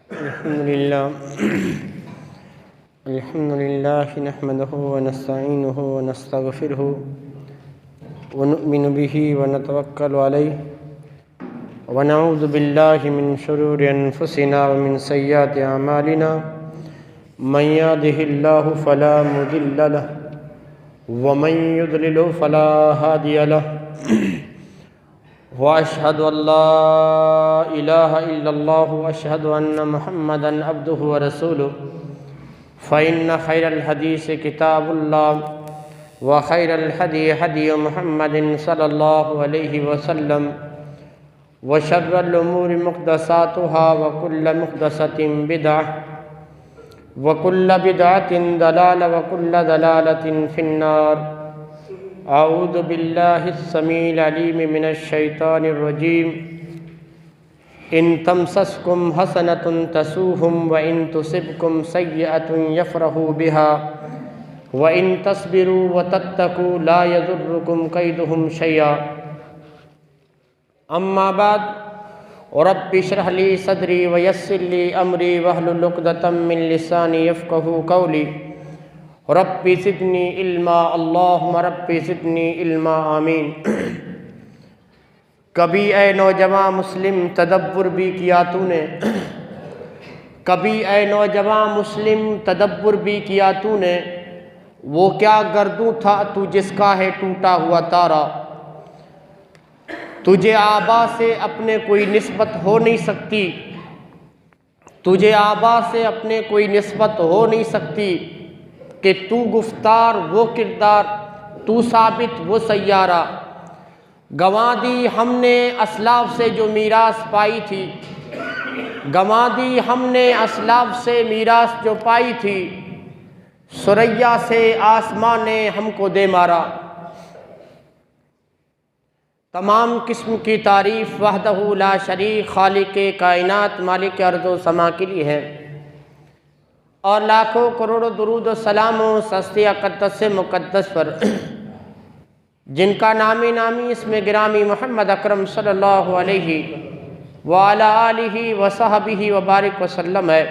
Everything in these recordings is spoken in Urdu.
الحمد لله نحمده ونستعينه ونستغفره ونؤمن به ونتوكل عليه ونعوذ بالله من شرور أنفسنا ومن سيئات أعمالنا من يهده الله فلا مضل له ومن يضلل فلا هادي له وأشهد أن لا إله إلا الله وأشهد أن محمدًا عبده ورسوله فإن خير الحديث كتاب الله وخير الهدي هدي محمد صلى الله عليه وسلم وشر الأمور محدثاتها وكل محدثة بدعة وكل بدعة ضلالة وكل ضلالة في النار. أعوذ بالله السميع العليم من الشيطان الرجيم. إن تمسسكم حسنة تسؤهم وإن تصبكم سيئة يفرحوا بها وإن تصبروا وتتقوا لا يضركم كيدهم شيئا. أما بعد رب اشرح لي صدري ويسر لي أمري واحلل عقدة من لساني يفقهوا قولي. رب زدنی علما اللہم رب زدنی علما آمین. کبھی اے نوجوان مسلم تدبر بھی کیا تو نے، کبھی اے نوجوان مسلم تدبر بھی کیا تو نے، وہ کیا گردوں تھا تو جس کا ہے ٹوٹا ہوا تارا. تجھے آبا سے اپنے کوئی نسبت ہو نہیں سکتی، تجھے آبا سے اپنے کوئی نسبت ہو نہیں سکتی کہ تو گفتار وہ کردار، تو ثابت وہ سیارہ. گنوا دی ہم نے اسلاف سے جو میراث پائی تھی، گنوا دی ہم نے اسلاف سے میراث جو پائی تھی، ثریا سے آسمان نے ہم کو دے مارا. تمام قسم کی تعریف وحدہ لا شریک خالق کائنات مالک ارض و سما کے لیے ہے، اور لاکھوں کروڑوں درود و سلام و سستی اقدس مقدس پر جن کا نامی اسم گرامی محمد اکرم صلی اللہ علیہ وعلی آلہ وصحبہ وبارک وسلم ہے.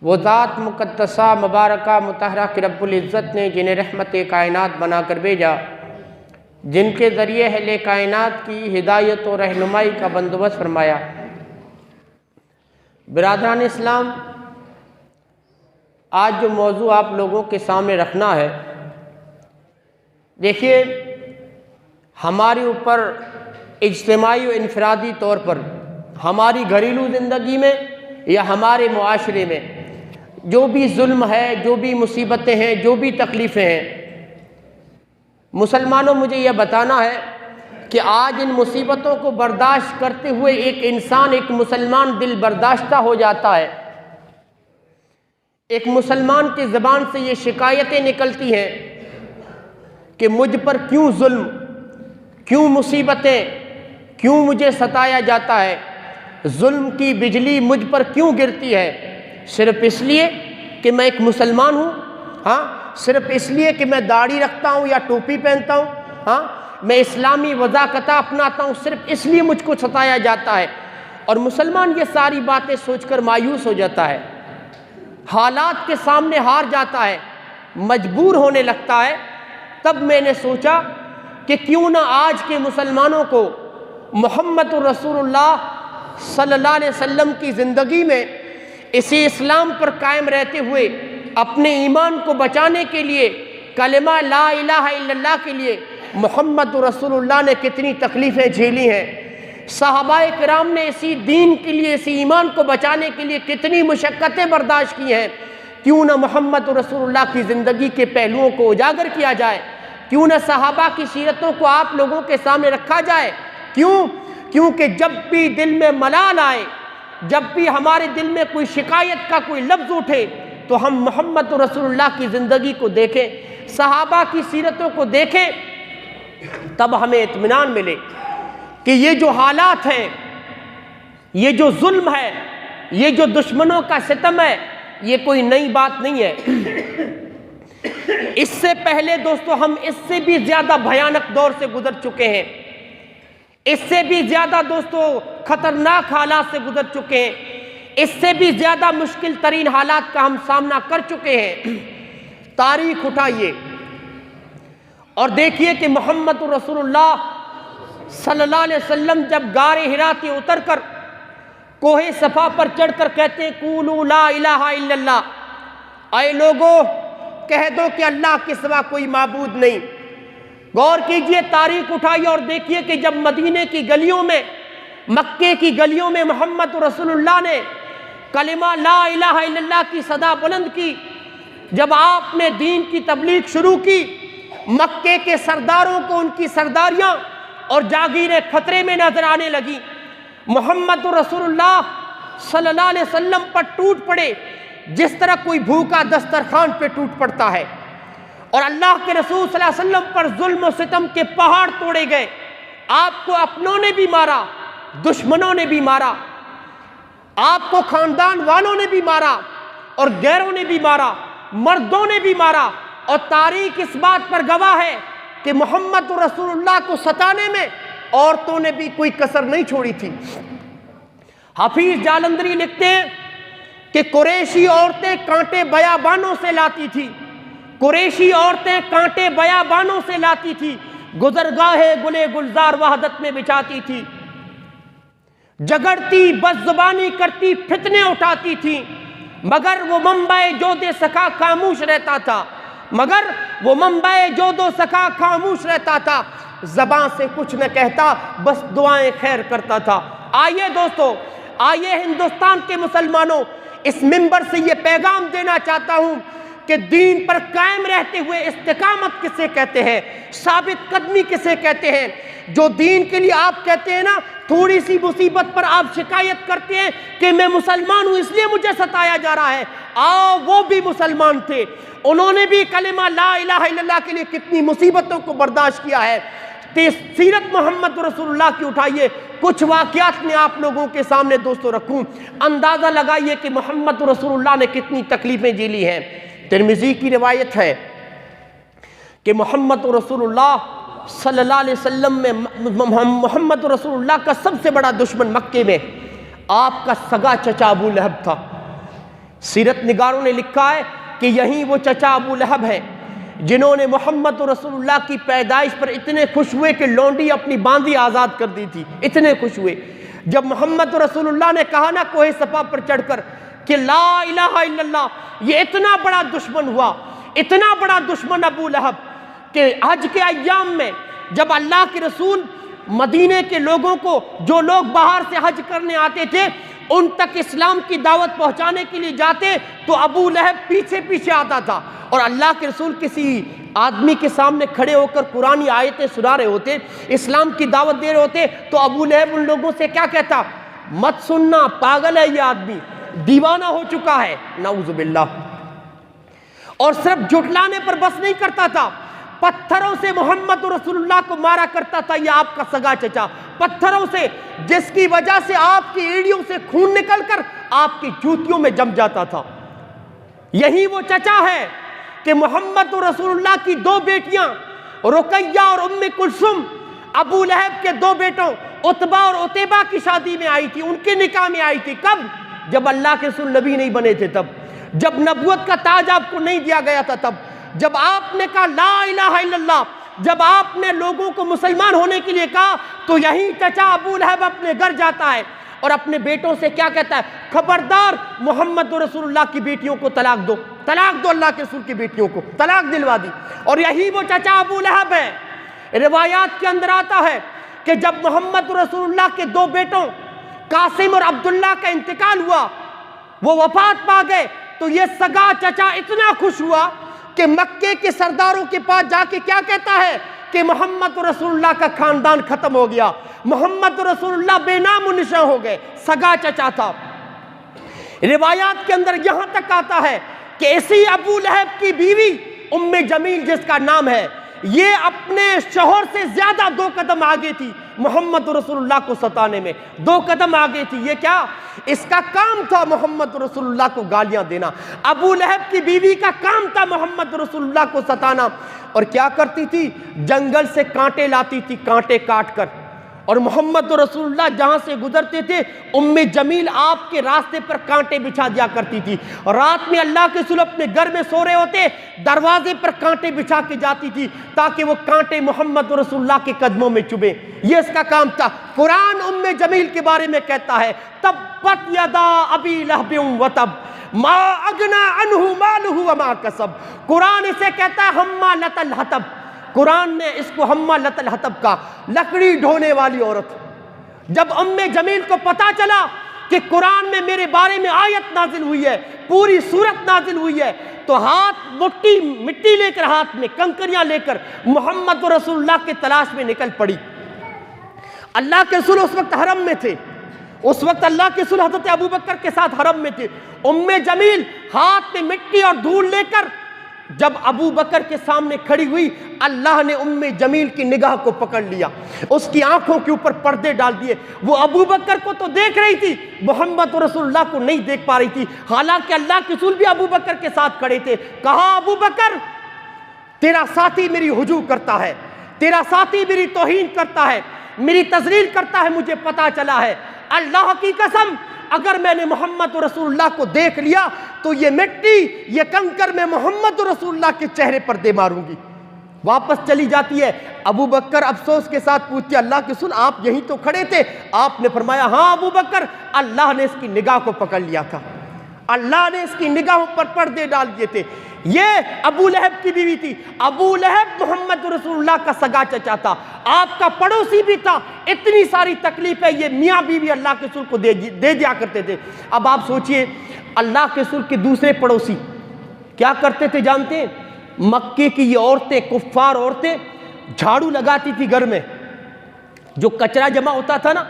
وہ ذات مقدسہ مبارکہ مطہرہ کہ رب العزت نے جنہیں رحمت کائنات بنا کر بھیجا، جن کے ذریعے اہل کائنات کی ہدایت و رہنمائی کا بندوبست فرمایا. برادران اسلام، آج جو موضوع آپ لوگوں کے سامنے رکھنا ہے، دیکھیے ہمارے اوپر اجتماعی و انفرادی طور پر ہماری گھریلو زندگی میں یا ہمارے معاشرے میں جو بھی ظلم ہے، جو بھی مصیبتیں ہیں، جو بھی تکلیفیں ہیں، مسلمانوں مجھے یہ بتانا ہے کہ آج ان مصیبتوں کو برداشت کرتے ہوئے ایک انسان، ایک مسلمان دل برداشتہ ہو جاتا ہے. ایک مسلمان کی زبان سے یہ شکایتیں نکلتی ہیں کہ مجھ پر کیوں ظلم، کیوں مصیبتیں، کیوں مجھے ستایا جاتا ہے، ظلم کی بجلی مجھ پر کیوں گرتی ہے؟ صرف اس لیے کہ میں ایک مسلمان ہوں؟ ہاں، صرف اس لیے کہ میں داڑھی رکھتا ہوں یا ٹوپی پہنتا ہوں؟ ہاں، میں اسلامی وضاقتہ اپناتا ہوں، صرف اس لیے مجھ کو ستایا جاتا ہے؟ اور مسلمان یہ ساری باتیں سوچ کر مایوس ہو جاتا ہے، حالات کے سامنے ہار جاتا ہے، مجبور ہونے لگتا ہے. تب میں نے سوچا کہ کیوں نہ آج کے مسلمانوں کو محمد رسول اللہ صلی اللہ علیہ وسلم کی زندگی میں اسی اسلام پر قائم رہتے ہوئے اپنے ایمان کو بچانے کے لیے، کلمہ لا الہ الا اللہ کے لیے محمد رسول اللہ نے کتنی تکلیفیں جھیلی ہیں، صحابہ کرام نے اسی دین کے لیے، اسی ایمان کو بچانے کے لیے کتنی مشقتیں برداشت کی ہیں. کیوں نہ محمد رسول اللہ کی زندگی کے پہلوؤں کو اجاگر کیا جائے، کیوں نہ صحابہ کی سیرتوں کو آپ لوگوں کے سامنے رکھا جائے. کیونکہ جب بھی دل میں ملال آئے، جب بھی ہمارے دل میں کوئی شکایت کا کوئی لفظ اٹھے، تو ہم محمد رسول اللہ کی زندگی کو دیکھیں، صحابہ کی سیرتوں کو دیکھیں، تب ہمیں اطمینان ملے کہ یہ جو حالات ہیں، یہ جو ظلم ہے، یہ جو دشمنوں کا ستم ہے، یہ کوئی نئی بات نہیں ہے. اس سے پہلے دوستو ہم اس سے بھی زیادہ بھیانک دور سے گزر چکے ہیں، اس سے بھی زیادہ دوستو خطرناک حالات سے گزر چکے ہیں. اس سے بھی زیادہ مشکل ترین حالات کا ہم سامنا کر چکے ہیں۔ تاریخ اٹھائیے اور دیکھیے کہ محمد رسول اللہ صلی اللہ علیہ وسلم جب غار حرا سے اتر کر کوہ صفا پر چڑھ کر کہتے ہیں قولوا لا الہ الا اللہ، اے لوگوں کہہ دو کہ اللہ کے سوا کوئی معبود نہیں۔ غور کیجئے، تاریخ اٹھائیے اور دیکھیے کہ جب مدینے کی گلیوں میں، مکے کی گلیوں میں محمد رسول اللہ نے کلمہ لا الہ الا اللہ کی صدا بلند کی، جب آپ نے دین کی تبلیغ شروع کی، مکے کے سرداروں کو ان کی سرداریاں اور جاگیریں خطرے میں نظر آنے لگی۔ محمد رسول اللہ صلی اللہ علیہ وسلم پر ٹوٹ پڑے جس طرح کوئی بھوکا دسترخوان پہ ٹوٹ پڑتا ہے، اور اللہ کے رسول صلی اللہ علیہ وسلم پر ظلم و ستم کے پہاڑ توڑے گئے۔ آپ کو اپنوں نے بھی مارا، دشمنوں نے بھی مارا، آپ کو خاندان والوں نے بھی مارا اور غیروں نے بھی مارا، مردوں نے بھی مارا، اور تاریخ اس بات پر گواہ ہے کہ محمد رسول اللہ کو ستانے میں عورتوں نے بھی کوئی کسر نہیں چھوڑی تھی۔ حفیظ جالندری لکھتے ہیں کہ قریشی عورتیں کانٹے بیابانوں سے لاتی تھی، قریشی عورتیں کانٹے بیابانوں سے لاتی تھی، گزرگاہے گلے گلزار وحدت میں بچھاتی تھی، جگڑتی بد زبانی کرتی فتنے اٹھاتی تھی، مگر وہ منبع جود سخا خاموش رہتا تھا، مگر وہ منبع جود و سخا خاموش رہتا تھا، زبان سے کچھ نہ کہتا، بس دعائیں خیر کرتا تھا۔ آئیے دوستو، آئیے ہندوستان کے مسلمانوں، اس منبر سے یہ پیغام دینا چاہتا ہوں کہ دین پر قائم رہتے ہوئے استقامت کسے کہتے ہیں، ثابت قدمی کسے کہتے ہیں۔ جو دین کے لیے آپ کہتے ہیں نا، تھوڑی سی مصیبت پر آپ شکایت کرتے ہیں کہ میں مسلمان ہوں اس لیے مجھے ستایا جا رہا ہے، وہ بھی مسلمان تھے، انہوں نے بھی کلمہ لا الہ الا اللہ کے لیے کتنی مصیبتوں کو برداشت کیا ہے۔ سیرت محمد رسول اللہ کی اٹھائیے، کچھ واقعات میں آپ لوگوں کے سامنے دوستو رکھوں، اندازہ لگائیے کہ محمد رسول اللہ نے کتنی تکلیفیں جھیلی ہیں۔ ترمذی کی روایت ہے کہ محمد رسول اللہ صلی اللہ علیہ وسلم میں محمد رسول اللہ کا سب سے بڑا دشمن مکے میں آپ کا سگا چچا ابو لہب تھا۔ سیرت نگاروں نے لکھا ہے کہ یہی وہ چچا ابو لہب ہے جنہوں نے محمد رسول اللہ کی پیدائش پر اتنے خوش ہوئے کہ لونڈی اپنی باندھی آزاد کر دی تھی، اتنے خوش ہوئے۔ جب محمد رسول اللہ نے کہا نا کوہ صفا پر چڑھ کر کہ لا الہ الا اللہ، یہ اتنا بڑا دشمن ہوا، اتنا بڑا دشمن ابو لہب کہ حج کے ایام میں جب اللہ کے رسول مدینے کے لوگوں کو، جو لوگ باہر سے حج کرنے آتے تھے، ان تک اسلام کی دعوت پہنچانے کے لیے جاتے تو ابو لہب پیچھے پیچھے آتا تھا، اور اللہ کے رسول کسی آدمی کے سامنے کھڑے ہو کر قرآنی آیتیں سنا رہے ہوتے، اسلام کی دعوت دے رہے ہوتے، تو ابو لہب ان لوگوں سے کیا کہتا؟ مت سننا، پاگل ہے یہ آدمی، دیوانہ ہو چکا ہے، نعوذ باللہ۔ اور صرف جھٹلانے پر بس نہیں کرتا تھا، پتھروں سے محمد رسول اللہ کو مارا کرتا تھا یہ آپ کا سگا چچا، پتھروں سے، جس کی وجہ سے آپ کی ایڑیوں سے خون نکل کر آپ کی جوتیوں میں جم جاتا تھا۔ یہی وہ چچا ہے کہ محمد رسول اللہ کی دو بیٹیاں رقیہ اور ام کلثوم ابو لہب کے دو بیٹوں عتبہ اور عتیبہ کی شادی میں آئی تھی، ان کے نکاح میں آئی تھی۔ کب؟ جب اللہ کے رسول نبی نہیں بنے تھے، تب جب نبوت کا تاج آپ کو نہیں دیا گیا تھا، تب جب آپ نے کہا لا الہ الا اللہ، جب آپ نے لوگوں کو مسلمان ہونے کے لیے کہا، تو یہی چچا ابو لہب اپنے گھر جاتا ہے اور اپنے بیٹوں سے کیا کہتا ہے؟ خبردار محمد رسول اللہ کی بیٹیوں کو طلاق دو، طلاق دو، اللہ کے رسول کی بیٹیوں کو طلاق دلوا دی۔ اور یہی وہ چچا ابو لہب ہے۔ روایات کے اندر آتا ہے کہ جب محمد رسول اللہ کے دو بیٹوں قاسم اور عبداللہ کا انتقال ہوا، وہ وفات پا گئے، تو یہ سگا چچا اتنا خوش ہوا کہ مکے کے سرداروں کے پاس جا کے کیا کہتا ہے کہ محمد رسول اللہ کا خاندان ختم ہو گیا، محمد رسول اللہ بے نام و نشاں ہو گئے، سگا چچا تھا۔ روایات کے اندر یہاں تک آتا ہے کہ اسی ابو لہب کی بیوی ام جمیل جس کا نام ہے، یہ اپنے شوہر سے زیادہ 2 قدم آگے تھی محمد رسول اللہ کو ستانے میں، 2 قدم آگے تھی۔ یہ کیا؟ اس کا کام تھا محمد رسول اللہ کو گالیاں دینا۔ ابو لہب کی بیوی کا کام تھا محمد رسول اللہ کو ستانا، اور کیا کرتی تھی؟ جنگل سے کانٹے لاتی تھی، کانٹے کاٹ کر اور محمد رسول اللہ جہاں سے گزرتے تھے ام جمیل آپ کے راستے پر کانٹے بچھا دیا کرتی تھی. رات میں اللہ کے رسول اپنے گھر میں سو رہے ہوتے, دروازے پر کانٹے بچھا کے جاتی تھی تاکہ وہ کانٹے محمد رسول اللہ کے قدموں میں چبھیں. یہ اس کا کام تھا. قرآن ام جمیل کے بارے میں کہتا ہے تبت یدا ابی لہب وتب ما اغنی عنہ مالہ وما کسب. قرآن اسے کہتا ہے حمالۃ الحطب. قرآن نے اس کو حمالۃ الحطب کا, لکڑی ڈھونے والی عورت. جب ام جمیل کو پتا چلا کہ قرآن میں میرے بارے میں آیت نازل ہوئی ہے, پوری سورت نازل ہوئی ہے, تو ہاتھ مٹی لے کر, ہاتھ میں کنکریاں لے کر محمد رسول اللہ کے تلاش میں نکل پڑی. اللہ کے رسول اس وقت حرم میں تھے. اس وقت اللہ کے رسول حضرت ابوبکر کے ساتھ حرم میں تھے. ام جمیل ہاتھ میں مٹی اور دھول لے کر جب ابو بکر کے سامنے کھڑی ہوئی, اللہ نے ام جمیل کی نگاہ کو پکڑ لیا, اس کی آنکھوں کے اوپر پردے ڈال دیے. وہ ابو بکر کو تو دیکھ رہی تھی, محمد رسول اللہ کو نہیں دیکھ پا رہی تھی, حالانکہ اللہ کے رسول بھی ابو بکر کے ساتھ کھڑے تھے. کہا ابو بکر تیرا ساتھی میری ہجوم کرتا ہے, تیرا ساتھی میری توہین کرتا ہے, میری تذلیل کرتا ہے, مجھے پتا چلا ہے. اللہ کی قسم اگر میں نے محمد رسول اللہ کو دیکھ لیا تو یہ مٹی, یہ کنکر میں محمد رسول اللہ کے چہرے پر دے ماروں گی. واپس چلی جاتی ہے. ابو بکر افسوس کے ساتھ پوچھتے اللہ کے رسول آپ یہیں تو کھڑے تھے؟ آپ نے فرمایا ہاں ابو بکر, اللہ نے اس کی نگاہ کو پکڑ لیا تھا, اللہ نے اس کی نگاہوں پر پردے ڈال دیے تھے. یہ ابو لہب کی بیوی تھی. ابو لہب محمد رسول اللہ کا سگا چچا تھا, آپ کا پڑوسی بھی تھا. اتنی ساری تکلیفیں یہ میاں بیوی اللہ کے رسول کو دے دیا کرتے تھے. اب آپ سوچئے اللہ کے رسول کے دوسرے پڑوسی کیا کرتے تھے جانتے ہیں؟ مکے کی یہ عورتیں, کفار عورتیں جھاڑو لگاتی تھی گھر میں, جو کچرا جمع ہوتا تھا نا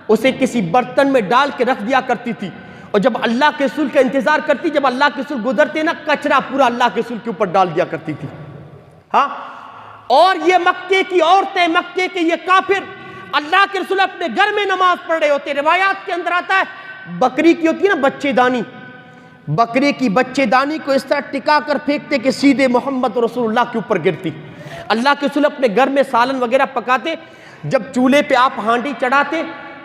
اسے کسی برتن میں ڈال کے رکھ دیا کرتی تھی, اور جب اللہ کے رسول کا انتظار کرتی, جب اللہ کے رسول گزرتے نا کچرا پورا اللہ کے رسول کے اوپر ڈال دیا کرتی تھی. ہاں, اور یہ مکے کی عورتیں, مکے کے یہ کافر, اللہ کے رسول اپنے گھر میں نماز پڑھ رہے ہوتے. روایات کے اندر آتا ہے بکری کی ہوتی ہے نا بچے دانی, بکرے کی بچے دانی کو اس طرح ٹکا کر پھینکتے کہ سیدھے محمد رسول اللہ کے اوپر گرتی. اللہ کے رسول اپنے گھر میں سالن وغیرہ پکاتے, جب چولہے پہ آپ ہانڈی چڑھاتے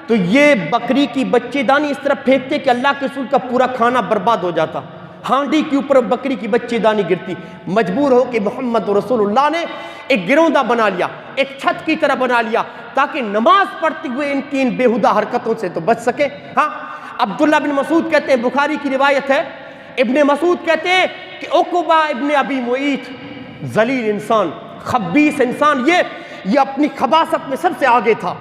تو یہ بکری کی بچے دانی اس طرح پھینکتے کہ اللہ کے رسول کا پورا کھانا برباد ہو جاتا. ہانڈی کے اوپر بکری کی بچے دانی گرتی. مجبور ہو کہ محمد رسول اللہ نے ایک گروندہ بنا لیا, ایک چھت کی طرح بنا لیا تاکہ نماز پڑھتے ہوئے ان کی ان بےہودہ حرکتوں سے تو بچ سکے. ہاں, عبداللہ بن مسعود کہتے ہیں, بخاری کی روایت ہے, ابن مسعود کہتے ہیں کہ عقبہ ابن ابی معیط ذلیل انسان, خبیث انسان, یہ اپنی خباثت میں سب سے آگے تھا.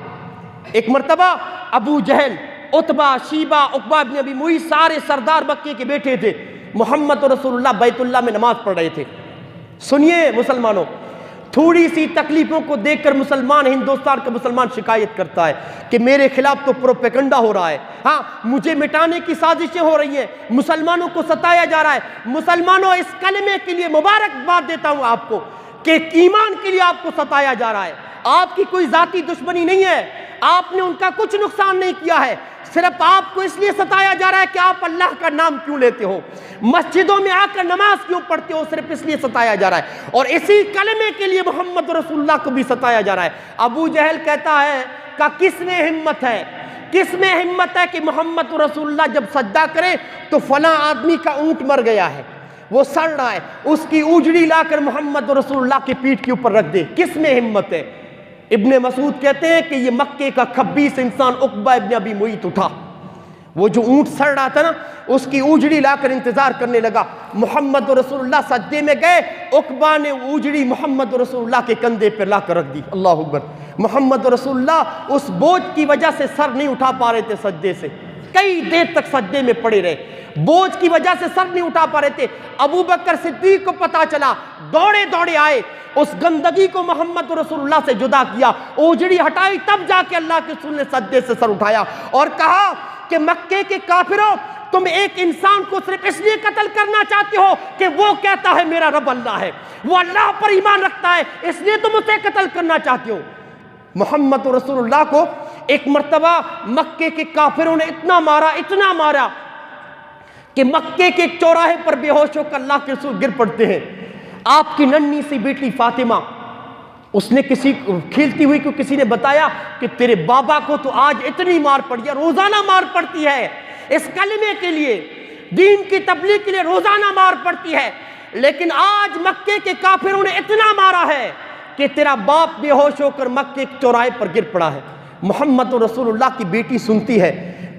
ایک مرتبہ ابو جہل, عتبہ, شیبہ, عقبہ ابن ابی معیط سارے سردار مکے کے بیٹھے تھے. محمد رسول اللہ بیت اللہ میں نماز پڑھ رہے تھے. سنیے مسلمانوں, تھوڑی سی تکلیفوں کو دیکھ کر مسلمان, ہندوستان کا مسلمان شکایت کرتا ہے کہ میرے خلاف تو پروپیگنڈا ہو رہا ہے, ہاں مجھے مٹانے کی سازشیں ہو رہی ہیں, مسلمانوں کو ستایا جا رہا ہے. مسلمانوں اس کلمے کے لیے مبارکباد دیتا ہوں آپ کو کہ ایمان کے لیے آپ کو ستایا جا رہا ہے. آپ کی کوئی ذاتی دشمنی نہیں ہے, آپ نے ان کا کچھ نقصان نہیں کیا ہے, صرف آپ کو اس لیے ستایا جا رہا ہے کہ آپ اللہ کا نام کیوں لیتے ہو, مسجدوں میں آ کر نماز کیوں پڑھتے ہو, صرف اس لیے ستایا جا رہا ہے. اور اسی کلمے کے لیے محمد رسول اللہ کو بھی ستایا جا رہا ہے. ابو جہل کہتا ہے کہ کس میں ہمت ہے, کس میں ہمت ہے کہ محمد رسول اللہ جب سجدہ کرے تو فلاں آدمی کا اونٹ مر گیا ہے, وہ سڑ رہا ہے, اس کی اوجڑی لا کر محمد رسول اللہ کی پیٹھ کے اوپر رکھ دے, کس میں ہمت ہے. ابن مسعود کہتے ہیں کہ یہ مکے کا خبیث انسان عقبہ ابن ابی معیط اٹھا, وہ جو اونٹ سڑ رہا تھا نا اس کی اوجڑی لا کر انتظار کرنے لگا. محمد رسول اللہ سجدے میں گئے, عقبہ نے اوجڑی محمد رسول اللہ کے کندھے پر لا کر رکھ دی. اللہ اکبر. محمد رسول اللہ اس بوجھ کی وجہ سے سر نہیں اٹھا پا رہے تھے سجدے سے, کئی دیر تک سجدے میں پڑے رہے, بوجھ کی وجہ سے سر نہیں اٹھا پا رہے تھے. ابو بکر صدیق کو پتا چلا, دوڑے دوڑے آئے, اس گندگی کو محمد رسول اللہ سے جدا کیا, اوجڑی ہٹائی, تب جا کے اللہ کے رسول نے سجدے سے سر اٹھایا اور کہا کہ مکے کے کافروں, تم ایک انسان کو صرف اس لیے قتل کرنا چاہتے ہو کہ وہ کہتا ہے میرا رب اللہ ہے, وہ اللہ پر ایمان رکھتا ہے, اس لیے تم اسے قتل کرنا چاہتے ہو. محمد رسول اللہ کو ایک مرتبہ مکے کے کافروں نے اتنا مارا کہ مکے کے چوراہے پر بے ہوش ہو کر اللہ کے رسول گر پڑتے ہیں. آپ کی ننھی سی بیٹی فاطمہ اس نے کھیلتی ہوئی کو کسی نے بتایا کہ تیرے بابا کو تو آج اتنی مار پڑی ہے، روزانہ مار پڑتی ہے اس کلمے کے لیے، دین کی تبلیغ کے لیے روزانہ مار پڑتی ہے، لیکن آج مکے کے کافروں نے اتنا مارا ہے کہ تیرا باپ بے ہوش ہو کر مکے کے چوراہے پر گر پڑا ہے۔ محمد رسول اللہ کی بیٹی سنتی ہے،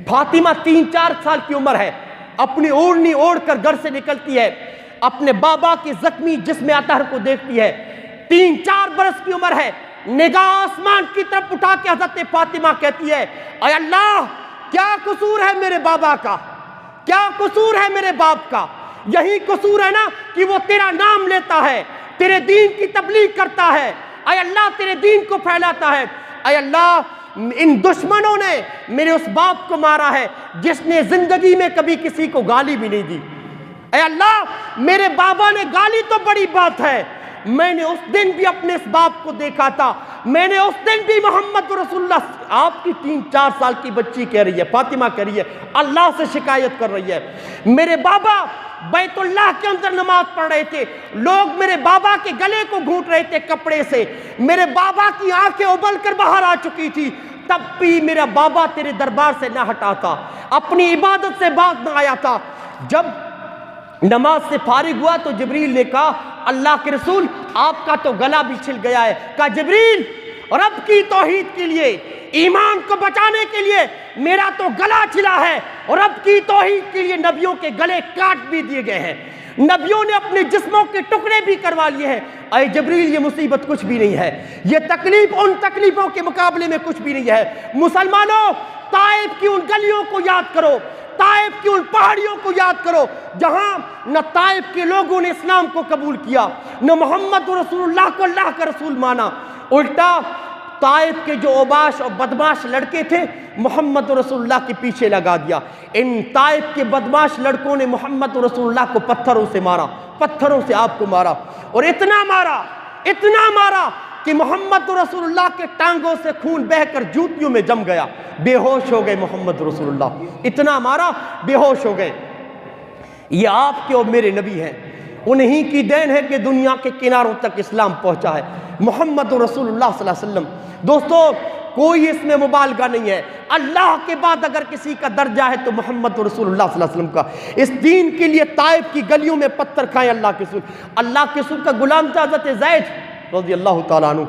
فاطمہ 3-4 سال کی عمر ہے، اپنی اوڑھنی اوڑھ کر گھر سے نکلتی ہے، اپنے بابا کے زخمی جسم اطہر کو دیکھتی ہے، 3-4 برس کی عمر ہے، نگاہ آسمان کی طرف اٹھا کے حضرت فاطمہ کہتی ہے اے اللہ کیا قصور ہے میرے بابا کا، کیا قصور ہے میرے باپ کا؟ یہی قصور ہے نا کہ وہ تیرا نام لیتا ہے، تیرے دین کی تبلیغ کرتا ہے، اے اللہ تیرے دین کو پھیلاتا ہے، اے اللہ ان دشمنوں نے میرے اس باپ کو مارا ہے جس نے زندگی میں کبھی کسی کو گالی بھی نہیں دی، اے اللہ میرے بابا نے گالی تو بڑی بات ہے، میں نے اس دن بھی اپنے اس باپ کو دیکھا تھا، میں نے اس دن بھی محمد رسول اللہ، آپ کی 3-4 سال کی بچی کہہ رہی ہے، فاطمہ کہہ رہی ہے، اللہ سے شکایت کر رہی ہے، میرے بابا بیت اللہ کے اندر نماز پڑھ رہے تھے، لوگ میرے بابا کے گلے کو گھونٹ رہے تھے کپڑے سے، میرے بابا کی آنکھیں ابل کر باہر آ چکی تھی، تب بھی میرا بابا تیرے دربار سے نہ ہٹا تھا، اپنی عبادت سے باز نہ آیا تھا۔ جب نماز سے فارغ ہوا تو جبریل نے کہا اللہ کے رسول آپ کا تو گلا بھی چھل گیا ہے۔ کہا جبریل رب کی توحید کے لیے، ایمان کو بچانے کے لیے میرا تو گلا چھلا ہے، اور رب کی توحید کے لیے نبیوں کے گلے کاٹ بھی دیے گئے ہیں، نبیوں نے اپنے جسموں کے ٹکڑے بھی کروا لیے ہیں۔ اے جبریل یہ مصیبت کچھ بھی نہیں ہے، یہ تکلیف ان تکلیفوں کے مقابلے میں کچھ بھی نہیں ہے۔ مسلمانوں طائف کی ان گلیوں کو یاد کرو، طائف کی ان پہاڑیوں کو یاد کرو جہاں نہ طائف کے لوگوں نے اسلام کو قبول کیا، نہ محمد رسول اللہ کو اللہ کا رسول مانا، الٹا طائف کے جو اوباش اور بدماش لڑکے تھے محمد رسول اللہ کے پیچھے لگا دیا۔ ان طائف کے بدماش لڑکوں نے محمد رسول اللہ کو پتھروں سے مارا، پتھروں سے آپ کو مارا، اور اتنا مارا کہ محمد رسول اللہ کے ٹانگوں سے خون بہ کر جوتیوں میں جم گیا، بے ہوش ہو گئے محمد رسول اللہ، اتنا مارا بے ہوش ہو گئے۔ یہ آپ کے اور میرے نبی ہیں، انہی کی دین ہے کہ دنیا کے کناروں تک اسلام پہنچا ہے، محمد رسول اللہ صلی اللہ علیہ وسلم۔ دوستو کوئی اس میں مبالغہ نہیں ہے، اللہ کے بعد اگر کسی کا درجہ ہے تو محمد رسول اللہ صلی اللہ علیہ وسلم کا۔ اس دین کے لیے طائف کی گلیوں میں پتھر کھائیں اللہ کے رسول، اللہ کے رسول کا غلام تھا حضرت زید رضی اللہ تعالیٰ عنہ،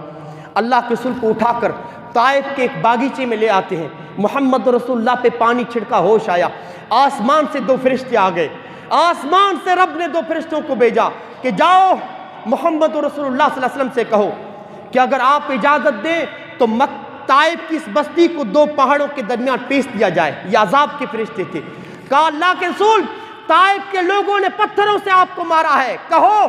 اللہ کے رسول کو اٹھا کر طائف کے ایک باغیچے میں لے آتے ہیں، محمد رسول اللہ پہ پانی چھڑکا، ہوش آیا، آسمان سے 2 فرشتے آ گئے، آسمان سے رب نے 2 فرشتوں کو بھیجا کہ جاؤ محمد رسول اللہ صلی اللہ علیہ وسلم سے کہو کہ اگر آپ اجازت دیں تو طائف کی اس بستی کو 2 پہاڑوں کے درمیان پیش دیا جائے، یہ عذاب کے فرشتے تھے۔ کہا اللہ کے رسول طائف کے لوگوں نے پتھروں سے آپ کو مارا ہے، کہو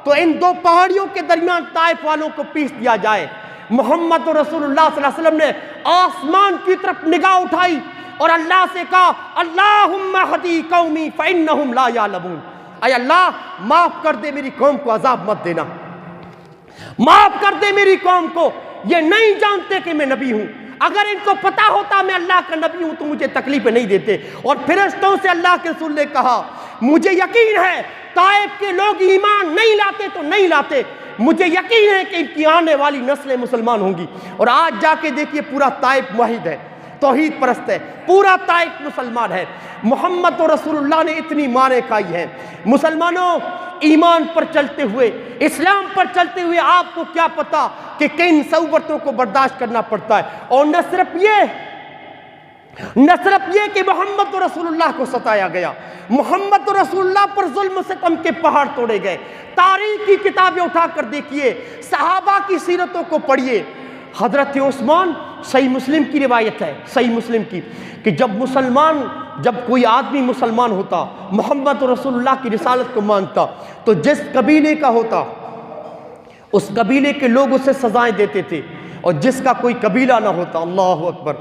تو ان 2 پہاڑیوں کے درمیان طائف والوں کو پیش دیا جائے۔ محمد رسول اللہ صلی اللہ علیہ وسلم نے آسمان کی طرف نگاہ اٹھائی اور اللہ سے کہا اللہم اہدی قومی فإنہم لا یعلمون، اے اللہ معاف کر دے میری قوم کو، عذاب مت دینا، معاف کر دے میری قوم کو، یہ نہیں جانتے کہ میں نبی ہوں، اگر ان کو پتا ہوتا میں اللہ کا نبی ہوں تو مجھے تکلیفیں نہیں دیتے۔ اور فرشتوں سے اللہ کے رسول نے کہا مجھے یقین ہے طائف کے لوگ ایمان نہیں لاتے تو نہیں لاتے، مجھے یقین ہے کہ ان کی آنے والی نسلیں مسلمان ہوں گی، اور آج جا کے دیکھیے پورا طائف موحد ہے، توحید پرست ہے، پورا طائف مسلمان ہے۔ محمد رسول اللہ نے اتنی ماریں کھائی ہیں۔ مسلمانوں ایمان پر چلتے ہوئے، اسلام پر چلتے ہوئے آپ کو کیا پتا کہ کن صعوبتوں کو برداشت کرنا پڑتا ہے، اور نہ صرف یہ کہ محمد رسول اللہ کو ستایا گیا، محمد رسول اللہ پر ظلم ستم کے پہاڑ توڑے گئے۔ تاریخ کی کتابیں اٹھا کر دیکھیے، صحابہ کی سیرتوں کو پڑھیے۔ حضرت عثمان، صحیح مسلم کی روایت ہے، صحیح مسلم کی، کہ جب کوئی آدمی مسلمان ہوتا، محمد رسول اللہ کی رسالت کو مانتا، تو جس قبیلے کا ہوتا اس قبیلے کے لوگ اسے سزائیں دیتے تھے، اور جس کا کوئی قبیلہ نہ ہوتا، اللہ اکبر،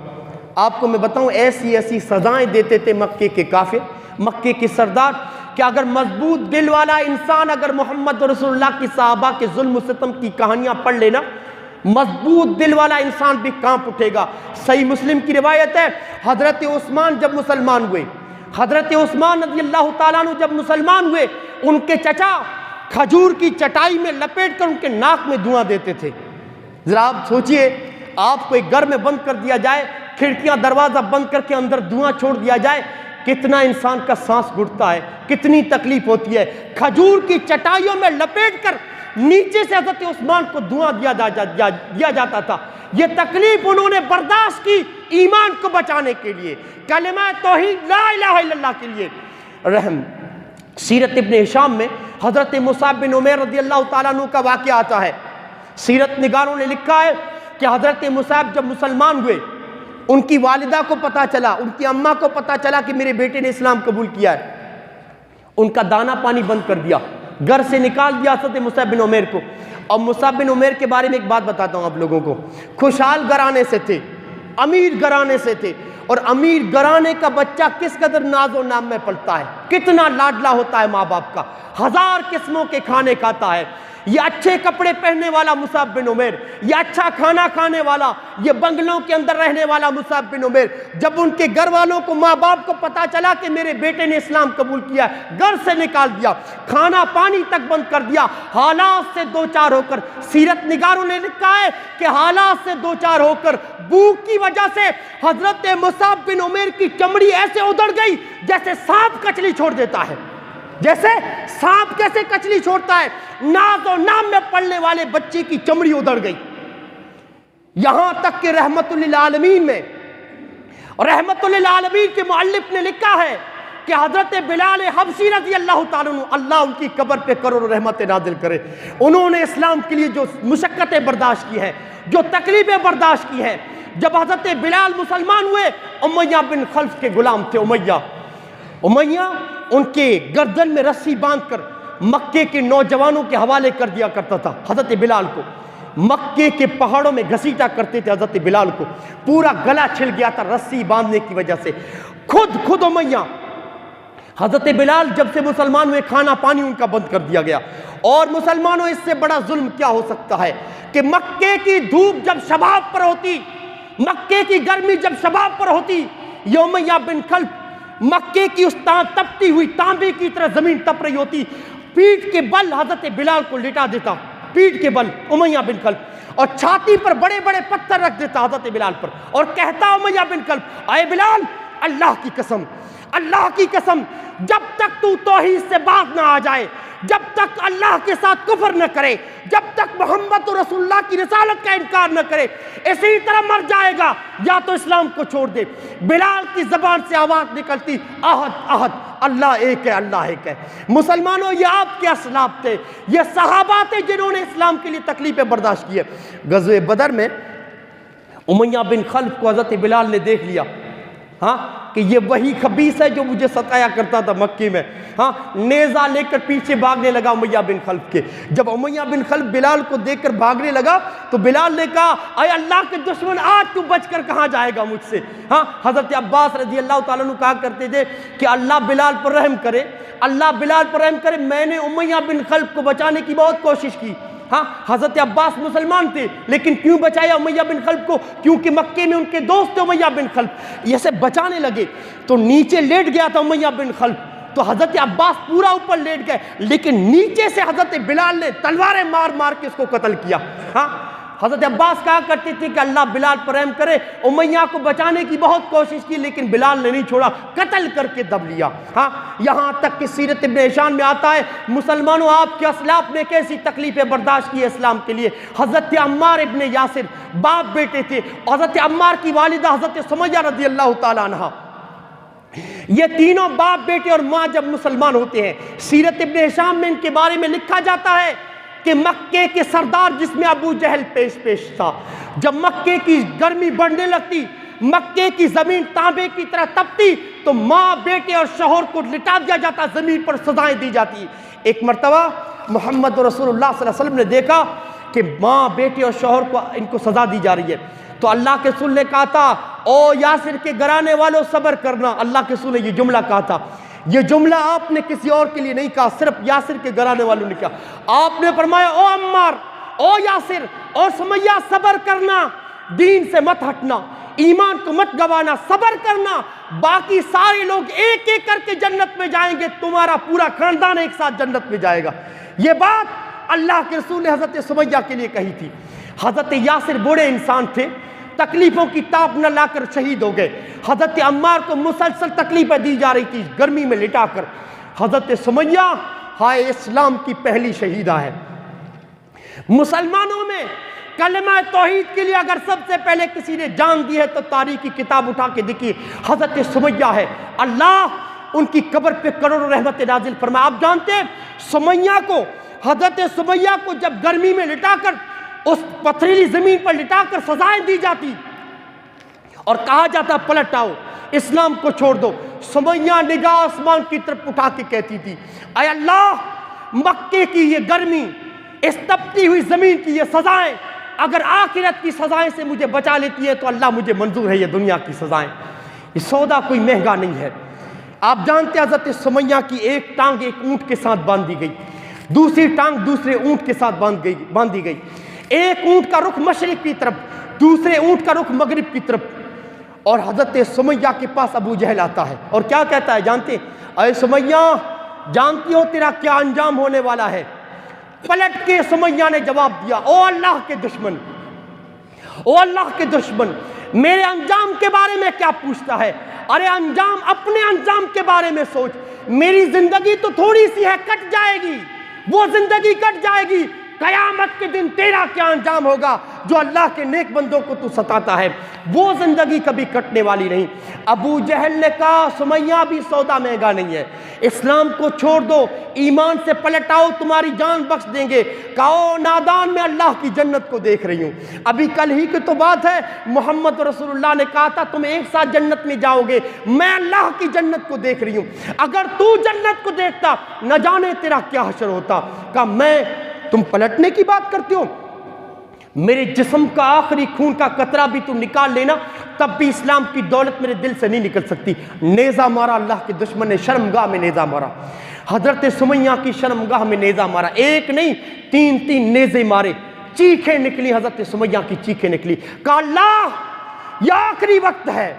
آپ کو میں بتاؤں ایسی سزائیں دیتے تھے مکے کے کافر، مکے کے سردار، کہ اگر مضبوط دل والا انسان اگر محمد رسول اللہ کی صحابہ کے ظلم و ستم کی کہانیاں پڑھ لینا، مضبوط دل والا انسان بھی کانپ اٹھے گا۔ صحیح مسلم کی روایت ہے، حضرت عثمان جب مسلمان ہوئے، حضرت عثمان رضی اللہ تعالیٰ عنہ جب مسلمان ہوئے، ان کے چچا کھجور کی چٹائی میں لپیٹ کر ان کے ناک میں دھواں دیتے تھے، ذرا آپ سوچئے، آپ کو ایک گھر میں بند کر دیا جائے، کھڑکیاں دروازہ بند کر کے اندر دھواں چھوڑ دیا جائے، کتنا انسان کا سانس گھٹتا ہے، کتنی تکلیف ہوتی ہے۔ کھجور کی چٹائیوں میں لپیٹ کر نیچے سے حضرت عثمان کو دھواں دیا جاتا تھا۔ یہ تکلیف انہوں نے برداشت کی ایمان کو بچانے کے لیے، کلمہ توحید لا الہ الا اللہ کے لیے۔ رحم سیرت ابن ہشام میں حضرت مصعب بن عمیر رضی اللہ تعالیٰ عنہ کا واقعہ آتا ہے۔ سیرت نگاروں نے لکھا ہے کہ حضرت مصعب جب مسلمان ہوئے، ان کی والدہ کو پتا چلا، ان کی اماں کو پتا چلا کہ میرے بیٹے نے اسلام قبول کیا ہے، ان کا دانا پانی بند کر دیا، گھر سے نکال دیا حضرت مصعب بن عمیر کو۔ اور مصعب بن عمیر کے بارے میں ایک بات بتاتا ہوں آپ لوگوں کو، خوشحال گھرانے سے تھے، امیر گھرانے سے تھے، اور امیر گھرانے کا بچہ کس قدر ناز و نام میں پلتا ہے، کتنا لاڈلا ہوتا ہے ماں باپ کا، 1000 قسموں کے کھانے کھاتا ہے۔ یہ اچھے کپڑے پہننے والا مصعب بن عمیر، یہ اچھا کھانا کھانے والا، یہ بنگلوں کے اندر رہنے والا مصعب بن عمیر، جب ان کے گھر والوں کو، ماں باپ کو پتا چلا کہ میرے بیٹے نے اسلام قبول کیا ہے، گھر سے نکال دیا، کھانا پانی تک بند کر دیا، حالات سے دوچار ہو کر۔ سیرت نگاروں نے لکھا ہے کہ حالات سے دوچار ہو کر، بھوک کی وجہ سے حضرت مصعب بن عمیر کی چمڑی ایسے ادھڑ گئی جیسے سانپ کچلی چھوڑ دیتا ہے، جیسے سانپ کیسے کچلی چھوڑتا ہے، ناز و نام میں پڑھنے والے بچے کی چمڑی ادھڑ گئی۔ یہاں تک کہ رحمت للعالمین میں، رحمت للعالمین کے مؤلف نے لکھا ہے کہ حضرت بلال حبشی رضی اللہ تعالیٰ عنہ، اللہ ان کی قبر پہ کروڑوں رحمت نازل کرے، انہوں نے اسلام کے لیے جو مشقتیں برداشت کی ہیں، جو تکلیفیں برداشت کی ہیں، جب حضرت بلال مسلمان ہوئے، امیہ بن خلف کے غلام تھے، امیہ ان کے گردن میں رسی باندھ کر مکے کے نوجوانوں کے حوالے کر دیا کرتا تھا حضرت بلال کو، مکے کے پہاڑوں میں گھسیٹا کرتے تھے حضرت بلال کو، پورا گلا چھل گیا تھا رسی باندھنے کی وجہ سے۔ خود امیہ، حضرت بلال جب سے مسلمان ہوئے، کھانا پانی ان کا بند کر دیا گیا۔ اور مسلمانوں، اس سے بڑا ظلم کیا ہو سکتا ہے کہ مکے کی دھوپ جب شباب پر ہوتی، مکے کی گرمی جب شباب پر ہوتی، یہ امیہ بن خلف مکے کی اس تپتی ہوئی تانبے کی طرح زمین تپ رہی ہوتی، پیٹھ کے بل حضرت بلال کو لٹا دیتا، پیٹھ کے بل امیہ بن خلف، اور چھاتی پر بڑے بڑے پتھر رکھ دیتا حضرت بلال پر، اور کہتا امیہ بن خلف، اے بلال، اللہ کی قسم، اللہ کی قسم، جب تک تو توحید سے باز نہ آ جائے، جب تک اللہ کے ساتھ کفر نہ کرے، جب تک محمد رسول اللہ کی رسالت کا انکار نہ کرے، اسی طرح مر جائے گا، یا تو اسلام کو چھوڑ دے۔ بلال کی زبان سے آواز نکلتی، احد احد، اللہ ایک ہے، اللہ ایک ہے۔ مسلمانوں، یہ آپ کے اسلاف تھے، یہ صحابہ تھے جنہوں نے اسلام کے لیے تکلیفیں برداشت کی ہے۔ غزوہ بدر میں امیہ بن خلف کو حضرت بلال نے دیکھ لیا، ہاں، کہ یہ وہی خبیث ہے جو مجھے ستایا کرتا تھا مکے میں، ہاں، نیزہ لے کر پیچھے بھاگنے لگا امیہ بن خلف کے۔ جب امیہ بن خلف بلال کو دیکھ کر بھاگنے لگا تو بلال نے کہا، اے اللہ کے دشمن، آج تو بچ کر کہاں جائے گا مجھ سے؟ ہاں، حضرت عباس رضی اللہ تعالیٰ عنہ کہا کرتے تھے کہ اللہ بلال پر رحم کرے، اللہ بلال پر رحم کرے، میں نے امیہ بن خلف کو بچانے کی بہت کوشش کی۔ ہاں، حضرت عباس مسلمان تھے، لیکن کیوں بچایا امیہ بن خلف کو؟ کیونکہ مکے میں ان کے دوست تھے امیہ بن خلف، یہ سے بچانے لگے تو نیچے لیٹ گیا تھا امیہ بن خلف، تو حضرت عباس پورا اوپر لیٹ گئے، لیکن نیچے سے حضرت بلال نے تلواریں مار مار کے اس کو قتل کیا۔ ہاں، حضرت عباس کہا کرتے تھے کہ اللہ بلال پر رحم کرے، امیہ کو بچانے کی بہت کوشش کی لیکن بلال نے نہیں چھوڑا، قتل کر کے دب لیا۔ ہاں، یہاں تک کہ سیرت ابن ہشام میں آتا ہے، مسلمانوں، آپ کے اسلاف نے کیسی تکلیفیں برداشت کی اسلام کے لیے۔ حضرت عمار ابن یاسر باپ بیٹے تھے، حضرت عمار کی والدہ حضرت سمیہ رضی اللہ تعالیٰ عنہا، یہ تینوں باپ بیٹے اور ماں جب مسلمان ہوتے ہیں، سیرت ابن ہشام میں ان کے بارے میں لکھا جاتا ہے کہ مکے کے سردار جس میں ابو جہل پیش تھا، جب مکے کی گرمی بڑھنے لگتی، مکے کی زمین تانبے کی طرح تپتی، تو ماں بیٹے اور شوہر کو لٹا دیا جاتا، زمین پر سزائیں دی جاتی۔ ایک مرتبہ محمد رسول اللہ صلی اللہ علیہ وسلم نے دیکھا کہ ماں بیٹے اور شوہر کو ان کو سزا دی جا رہی ہے، تو اللہ کے رسول نے کہا تھا، او یاسر کے گھرانے والوں صبر کرنا۔ اللہ کے رسول نے یہ جملہ کہا تھا، یہ جملہ آپ نے کسی اور کے لیے نہیں کہا، صرف یاسر کے گھرانے والوں نے کہا۔ آپ نے فرمایا، او عمار، او یاسر اور سمیہ، صبر کرنا، دین سے مت ہٹنا، ایمان کو مت گوانا، صبر کرنا، باقی سارے لوگ ایک ایک کر کے جنت میں جائیں گے، تمہارا پورا خاندان ایک ساتھ جنت میں جائے گا۔ یہ بات اللہ کے رسول نے حضرت سمیہ کے لیے کہی تھی۔ حضرت یاسر بوڑھے انسان تھے، تکلیفوں کی تاب نہ لا کر شہید ہو گئے۔ حضرت عمار کو مسلسل تکلیفیں دی جا رہی تھی گرمی میں لٹا کر۔ حضرت سمیہ ہائے اسلام کی پہلی شہیدہ ہے۔ مسلمانوں میں کلمہ توحید کے لیے اگر سب سے پہلے کسی نے جان دی ہے تو تاریخ کی کتاب اٹھا کے دیکھیے حضرت سمیہ ہے۔ اللہ ان کی قبر پہ کروڑوں رحمت نازل فرمائے۔ آپ جانتے ہیں سمیہ کو، حضرت سمیہ کو جب گرمی میں لٹا کر اس پتھریلی زمین پر لٹا کر سزائیں دی جاتی اور کہا جاتا پلٹ آؤ، اسلام کو چھوڑ دو، سمیہ نگاہ آسمان کی طرف اٹھا کے کہتی تھی اے اللہ، مکے کی یہ گرمی، اس تپتی ہوئی زمین کی یہ سزائیں اگر آخرت کی سزائیں سے مجھے بچا لیتی ہے تو اللہ مجھے منظور ہے یہ دنیا کی سزائیں۔ یہ سودا کوئی مہنگا نہیں ہے۔ آپ جانتے ہیں حضرت سمیہ کی ایک ٹانگ ایک اونٹ کے ساتھ باندھی گئی، دوسری ٹانگ دوسرے اونٹ کے ساتھ باندھی گئی، ایک اونٹ کا رخ مشرق کی طرف، دوسرے اونٹ کا رخ مغرب کی طرف، اور حضرت سمیہ کے پاس ابو جہل آتا ہے اور کیا کہتا ہے جانتے ہیں؟ اے سمیہ، جانتی ہو تیرا کیا انجام ہونے والا ہے؟ پلٹ کے سمیہ نے جواب دیا او اللہ کے دشمن، او اللہ کے دشمن، میرے انجام کے بارے میں کیا پوچھتا ہے؟ ارے انجام، اپنے انجام کے بارے میں سوچ، میری زندگی تو تھوڑی سی ہے، کٹ جائے گی، وہ زندگی کٹ جائے گی، قیامت کے دن تیرا کیا انجام ہوگا؟ جو اللہ کے نیک بندوں کو تو ستاتا ہے وہ زندگی کبھی کٹنے والی نہیں۔ ابو جہل نے کہا سمیہ بھی سودا مہنگا نہیں ہے، اسلام کو چھوڑ دو، ایمان سے پلٹ آؤ، تمہاری جان بخش دیں گے۔ کہو نادان، میں اللہ کی جنت کو دیکھ رہی ہوں۔ ابھی کل ہی کی تو بات ہے، محمد رسول اللہ نے کہا تھا تم ایک ساتھ جنت میں جاؤ گے، میں اللہ کی جنت کو دیکھ رہی ہوں، اگر تو جنت کو دیکھتا نہ جانے تیرا کیا حشر ہوتا۔ کہا میں، تم پلٹنے کی بات کرتے ہو، میرے جسم کا آخری خون کا قطرہ بھی تو نکال لینا تب بھی اسلام کی دولت میرے دل سے نہیں نکل سکتی۔ نیزہ مارا، اللہ کے دشمن نے شرمگاہ میں نیزہ مارا، حضرت سمیہ کی شرمگاہ میں نیزہ مارا، ایک نہیں تین نیزے مارے، چیخیں نکلی، حضرت سمیہ کی چیخیں نکلی۔ کہا اللہ، یہ آخری وقت ہے،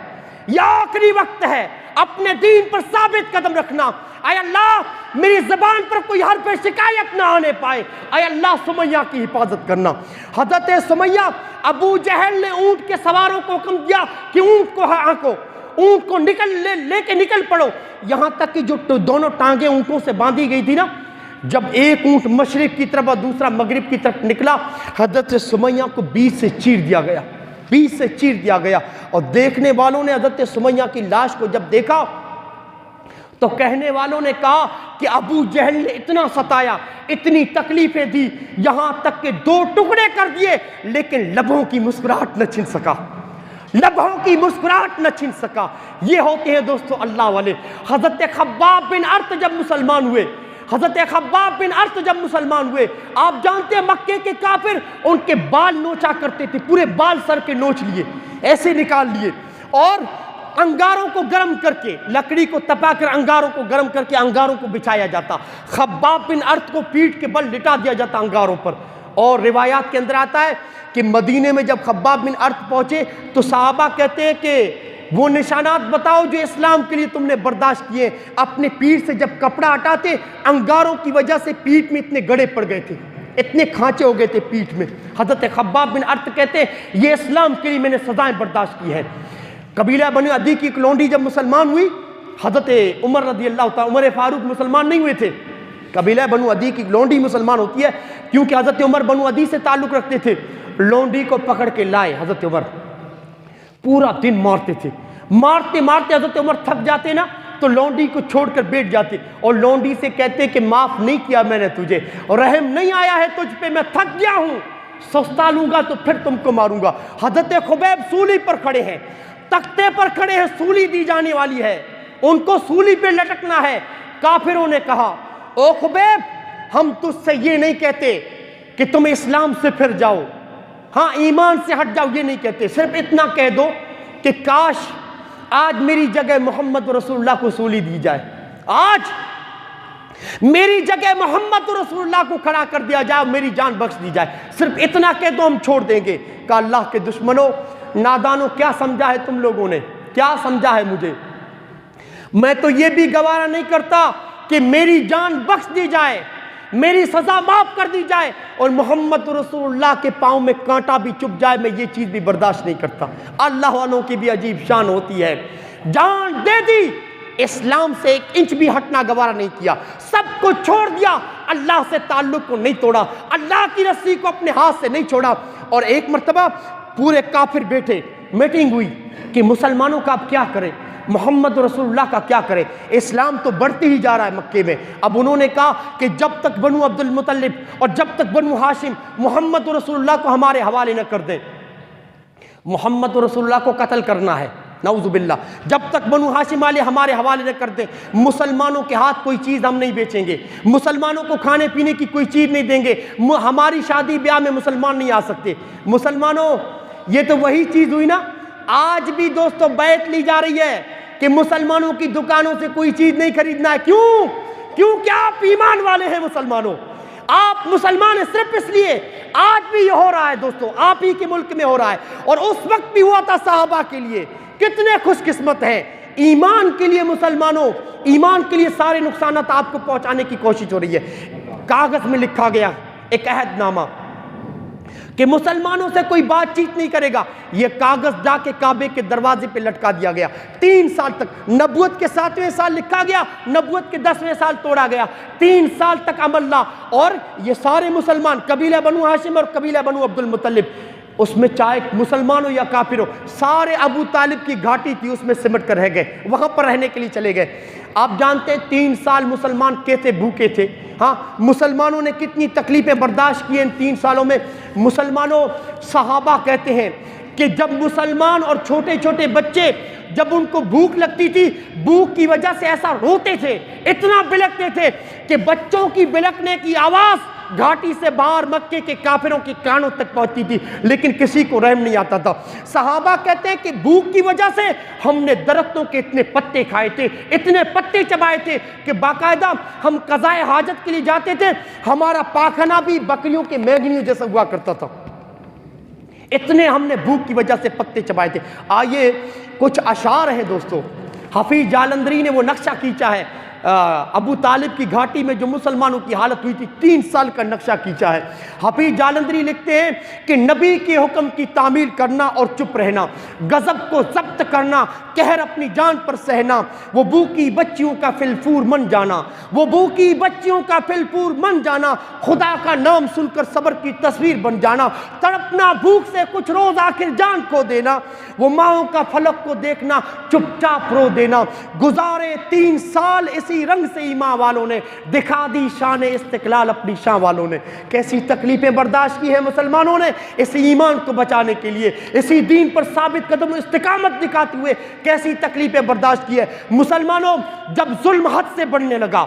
یہ آخری وقت ہے، اپنے دین پر ثابت قدم رکھنا۔ اے اللہ، میری زبان پر کوئی حرف شکایت نہ آنے پائے، اے اللہ سمیہ کی حفاظت کرنا۔ حضرت سمیہ، ابو جہل نے اونٹ کے سواروں کو حکم دیا کہ اونٹ کو ہانکو، اونٹ کو لے کے نکل پڑو، یہاں تک کہ جو دونوں ٹانگیں اونٹوں سے باندھی گئی تھی نا، جب ایک اونٹ مشرق کی طرف اور دوسرا مغرب کی طرف نکلا، حضرت سمیہ کو بیچ سے چیر دیا گیا، بیچ سے چیر دیا گیا، اور دیکھنے والوں نے حضرت سمیہ کی لاش کو جب دیکھا تو کہنے والوں نے کہا کہ ابو جہل نے اتنا ستایا، اتنی تکلیفیں دی، یہاں تک کہ 2 ٹکڑے کر دیے، لیکن لبوں کی مسکراہٹ نہ چھن سکا، لبوں کی مسکراہٹ نہ چھن سکا۔ یہ ہوتے ہیں دوستو اللہ والے۔ حضرت خباب بن ارت جب مسلمان ہوئے، حضرت خباب بن ارت جب مسلمان ہوئے، آپ جانتے ہیں مکے کے کافر ان کے بال نوچا کرتے تھے، پورے بال سر کے نوچ لیے، ایسے نکال لیے، اور انگاروں کو گرم کر کے، لکڑی کو تپا کر انگاروں کو گرم کر کے انگاروں کو بچھایا جاتا، خباب بن ارت کو پیٹھ کے بل لٹا دیا جاتا انگاروں پر۔ اور روایات کے اندر آتا ہے کہ مدینے میں جب خباب بن ارت پہنچے تو صحابہ کہتے ہیں کہ وہ نشانات بتاؤ جو اسلام کے لیے تم نے برداشت کیے۔ اپنے پیٹھ سے جب کپڑا ہٹاتے، انگاروں کی وجہ سے پیٹھ میں اتنے گڑے پڑ گئے تھے، اتنے کھانچے ہو گئے تھے پیٹھ میں۔ حضرت خباب بن ارت کہتے ہیں یہ اسلام کے لیے میں نے سزائیں برداشت کی ہیں۔ قبیلہ بنو عدی کی ایک لونڈی جب مسلمان ہوئی، حضرت عمر رضی اللہ تعالیٰ، عمر فاروق مسلمان نہیں ہوئے تھے، قبیلہ بنو عدی کی لونڈی مسلمان ہوتی ہے، کیونکہ حضرت عمر بنو عدی سے تعلق رکھتے تھے۔ لونڈی کو پکڑ کے لائے حضرت عمر، پورا دن مارتے تھے، مارتے مارتے حضرت عمر تھک جاتے نا تو لونڈی کو چھوڑ کر بیٹھ جاتے اور لونڈی سے کہتے کہ معاف نہیں کیا میں نے تجھے، اور رحم نہیں آیا ہے تجھ پہ، میں تھک گیا ہوں، سستا لوں گا تو پھر تم کو ماروں گا۔ حضرت خبیب سولی پر کھڑے ہیں، تختے پر کھڑے ہیں، سولی دی جانے والی ہے، ان کو سولی پہ لٹکنا ہے۔ کافروں نے کہا او خبیب، ہم تجھ سے یہ نہیں کہتے کہ تم اسلام سے پھر جاؤ، ہاں ایمان سے ہٹ جاؤ، یہ نہیں کہتے، صرف اتنا کہہ دو کہ کاش آج میری جگہ محمد رسول اللہ کو سولی دی جائے، آج میری جگہ محمد رسول اللہ کو کھڑا کر دیا جائے، میری جان بخش دی جائے، صرف اتنا کہہ دو ہم چھوڑ دیں گے۔ کہ اللہ کے دشمنوں، نادانوں، کیا سمجھا ہے تم لوگوں نے، کیا سمجھا ہے مجھے؟ میں تو یہ بھی گوارا نہیں کرتا کہ میری جان بخش دی جائے، میری سزا معاف کر دی جائے اور محمد رسول اللہ کے پاؤں میں کانٹا بھی چبھ جائے، میں یہ چیز بھی برداشت نہیں کرتا۔ اللہ والوں کی بھی عجیب شان ہوتی ہے، جان دے دی، اسلام سے 1 انچ بھی ہٹنا گوارا نہیں کیا، سب کو چھوڑ دیا، اللہ سے تعلق کو نہیں توڑا، اللہ کی رسی کو اپنے ہاتھ سے نہیں چھوڑا۔ اور ایک مرتبہ پورے کافر بیٹھے، میٹنگ ہوئی کہ مسلمانوں کا اب کیا کریں، محمد رسول اللہ کا کیا کرے، اسلام تو بڑھتی ہی جا رہا ہے مکے میں۔ اب انہوں نے کہا کہ جب تک بنو عبد المطلب اور جب تک بنو ہاشم محمد رسول اللہ کو ہمارے حوالے نہ کر دیں، محمد رسول اللہ کو قتل کرنا ہے، نعوذ باللہ، جب تک بنو ہاشم والے ہمارے حوالے نہ کر دیں، مسلمانوں کے ہاتھ کوئی چیز ہم نہیں بیچیں گے، مسلمانوں کو کھانے پینے کی کوئی چیز نہیں دیں گے، ہماری شادی بیاہ میں مسلمان نہیں آ سکتے۔ مسلمانوں، یہ تو وہی چیز ہوئی نا، آج بھی دوستو بیعت لی جا رہی ہے کہ مسلمانوں کی دکانوں سے کوئی چیز نہیں خریدنا ہے۔ کیوں؟ کیونکہ آپ ایمان والے ہیں مسلمانوں، آپ مسلمان ہیں صرف اس لیے۔ آج بھی یہ ہو رہا ہے دوستو، آپ ہی کے ملک میں ہو رہا ہے، اور اس وقت بھی ہوا تھا صحابہ کے لیے۔ کتنے خوش قسمت ہیں، ایمان کے لیے مسلمانوں، ایمان کے لیے سارے نقصانات آپ کو پہنچانے کی کوشش ہو رہی ہے۔ کاغذ میں لکھا گیا ایک عہد نامہ کہ مسلمانوں سے کوئی بات چیت نہیں کرے گا، یہ کاغذ جا کے کعبے کے دروازے پہ لٹکا دیا گیا۔ 3 سال تک، نبوت کے 7ویں سال لکھا گیا، نبوت کے 10ویں سال توڑا گیا، 3 سال تک عمل نہ، اور یہ سارے مسلمان، قبیلہ بنو ہاشم اور قبیلہ بنو عبد المطلب، اس میں چاہے مسلمان ہو یا کافر ہو، سارے ابو طالب کی گھاٹی تھی، اس میں سمٹ کر رہ گئے، وہاں پر رہنے کے لیے چلے گئے۔ آپ جانتے ہیں 3 سال مسلمان کیسے بھوکے تھے، ہاں مسلمانوں نے کتنی تکلیفیں برداشت کی ان 3 سالوں میں۔ مسلمانوں، صحابہ کہتے ہیں کہ جب مسلمان اور چھوٹے چھوٹے بچے جب ان کو بھوک لگتی تھی، بھوک کی وجہ سے ایسا روتے تھے، اتنا بلکتے تھے کہ بچوں کی بلکنے کی آواز گھاٹی سے باہر مکے کے کافروں کے کانوں تک پہنچتی تھی، لیکن کسی کو رحم نہیں آتا تھا۔ صحابہ کہتے ہیں کہ بھوک کی وجہ سے ہم نے درختوں کے اتنے پتے کھائے تھے، اتنے پتے چبائے تھے کہ باقاعدہ ہم قضائے حاجت کے لیے جاتے تھے، ہمارا پاخانہ بھی بکریوں کے میگنیوں جیسا ہوا کرتا تھا، اتنے ہم نے بھوک کی وجہ سے پتے چبائے تھے۔ آئیے کچھ اشعار ہیں دوستو، حفیظ جالندری نے وہ نقشہ کھینچا ہے ابو طالب کی گھاٹی میں جو مسلمانوں کی حالت ہوئی تھی، 3 سال کا نقشہ کھینچا ہے۔ حفیظ جالندری لکھتے ہیں کہ نبی کے حکم کی تعمیل کرنا اور چپ رہنا، غضب کو ضبط کرنا، قہر اپنی جان پر سہنا، وہ بھوکی بچیوں کا فلفور من جانا، وہ بھوکی بچیوں کا فلفور من جانا، خدا کا نام سن کر صبر کی تصویر بن جانا، تڑپنا بھوک سے کچھ روز آخر جان کو دینا، وہ ماؤں کا فلک کو دیکھنا، چپ چاپ رو دینا۔ گزارے 3 سال اسی رنگ سے ایمان والوں نے، دکھا دی شان استقلال اپنی شان والوں نے۔ کیسی تکلیفیں برداشت کی ہیں مسلمانوں نے اس ایمان کو بچانے کے لیے، اسی دین پر ثابت قدم استقامت دکھاتے ہوئے کیسی تکلیفیں برداشت کی ہے۔ مسلمانوں، جب ظلم حد سے بڑھنے لگا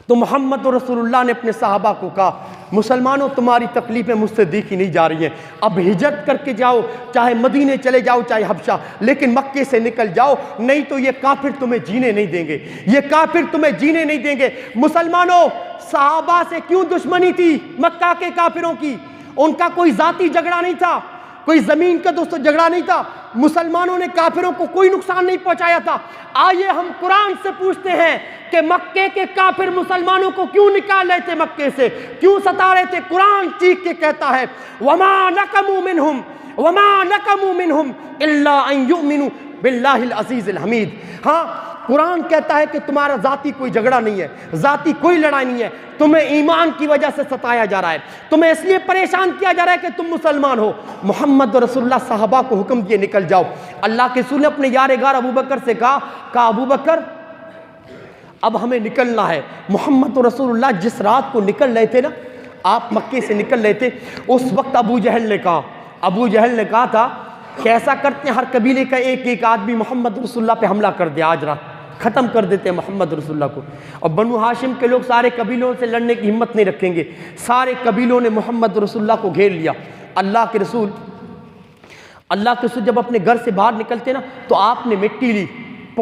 تو محمد رسول اللہ نے اپنے صحابہ کو کہا، مسلمانوں تمہاری تکلیفیں مجھ سے دیکھی نہیں جا رہی ہیں، اب ہجرت کر کے جاؤ، چاہے مدینے چلے جاؤ چاہے حبشہ، لیکن مکے سے نکل جاؤ، نہیں تو یہ کافر تمہیں جینے نہیں دیں گے، یہ کافر تمہیں جینے نہیں دیں گے۔ مسلمانوں، صحابہ سے کیوں دشمنی تھی مکہ کے کافروں کی؟ ان کا کوئی ذاتی جھگڑا نہیں تھا، کوئی زمین کا دوستو جھگڑا نہیں تھا، مسلمانوں نے کافروں کو کوئی نقصان نہیں پہنچایا تھا۔ آئیے ہم قرآن سے پوچھتے ہیں کہ مکے کے کافر مسلمانوں کو کیوں نکال رہے تھے مکے سے، کیوں ستا رہے تھے؟ قرآن چیخ کے کہتا ہے وَمَا نَقَمُوا مِنْهُمْ إِلَّا أَن يُؤْمِنُوا بِاللَّهِ الْعَزِيزِ الْحَمِيدِ۔ ہاں، قرآن کہتا ہے کہ تمہارا ذاتی کوئی جھگڑا نہیں ہے، ذاتی کوئی لڑائی نہیں ہے، تمہیں ایمان کی وجہ سے ستایا جا رہا ہے، تمہیں اس لیے پریشان کیا جا رہا ہے کہ تم مسلمان ہو۔ محمد رسول اللہ صحابہ کو حکم دیے نکل جاؤ۔ اللہ کے رسول نے اپنے یار غار ابو بکر سے کہا ابو بکر اب ہمیں نکلنا ہے۔ محمد رسول اللہ جس رات کو نکل رہے تھے نا، آپ مکے سے نکل رہے تھے، اس وقت ابو جہل نے کہا تھا کہ ایسا کرتے ہیں ہر قبیلے کا ایک آدمی محمد رسول اللہ پہ حملہ کر دے، آج رات ختم کر دیتے ہیں محمد رسول اللہ کو۔ اور بنو ہاشم کے لوگ سارے قبیلوں سے لڑنے کی ہمت نہیں رکھیں گے، سارے قبیلوں نے محمد رسول اللہ کو گھیر لیا۔ اللہ کے رسول جب اپنے گھر سے باہر نکلتے نا تو آپ نے مٹی لی،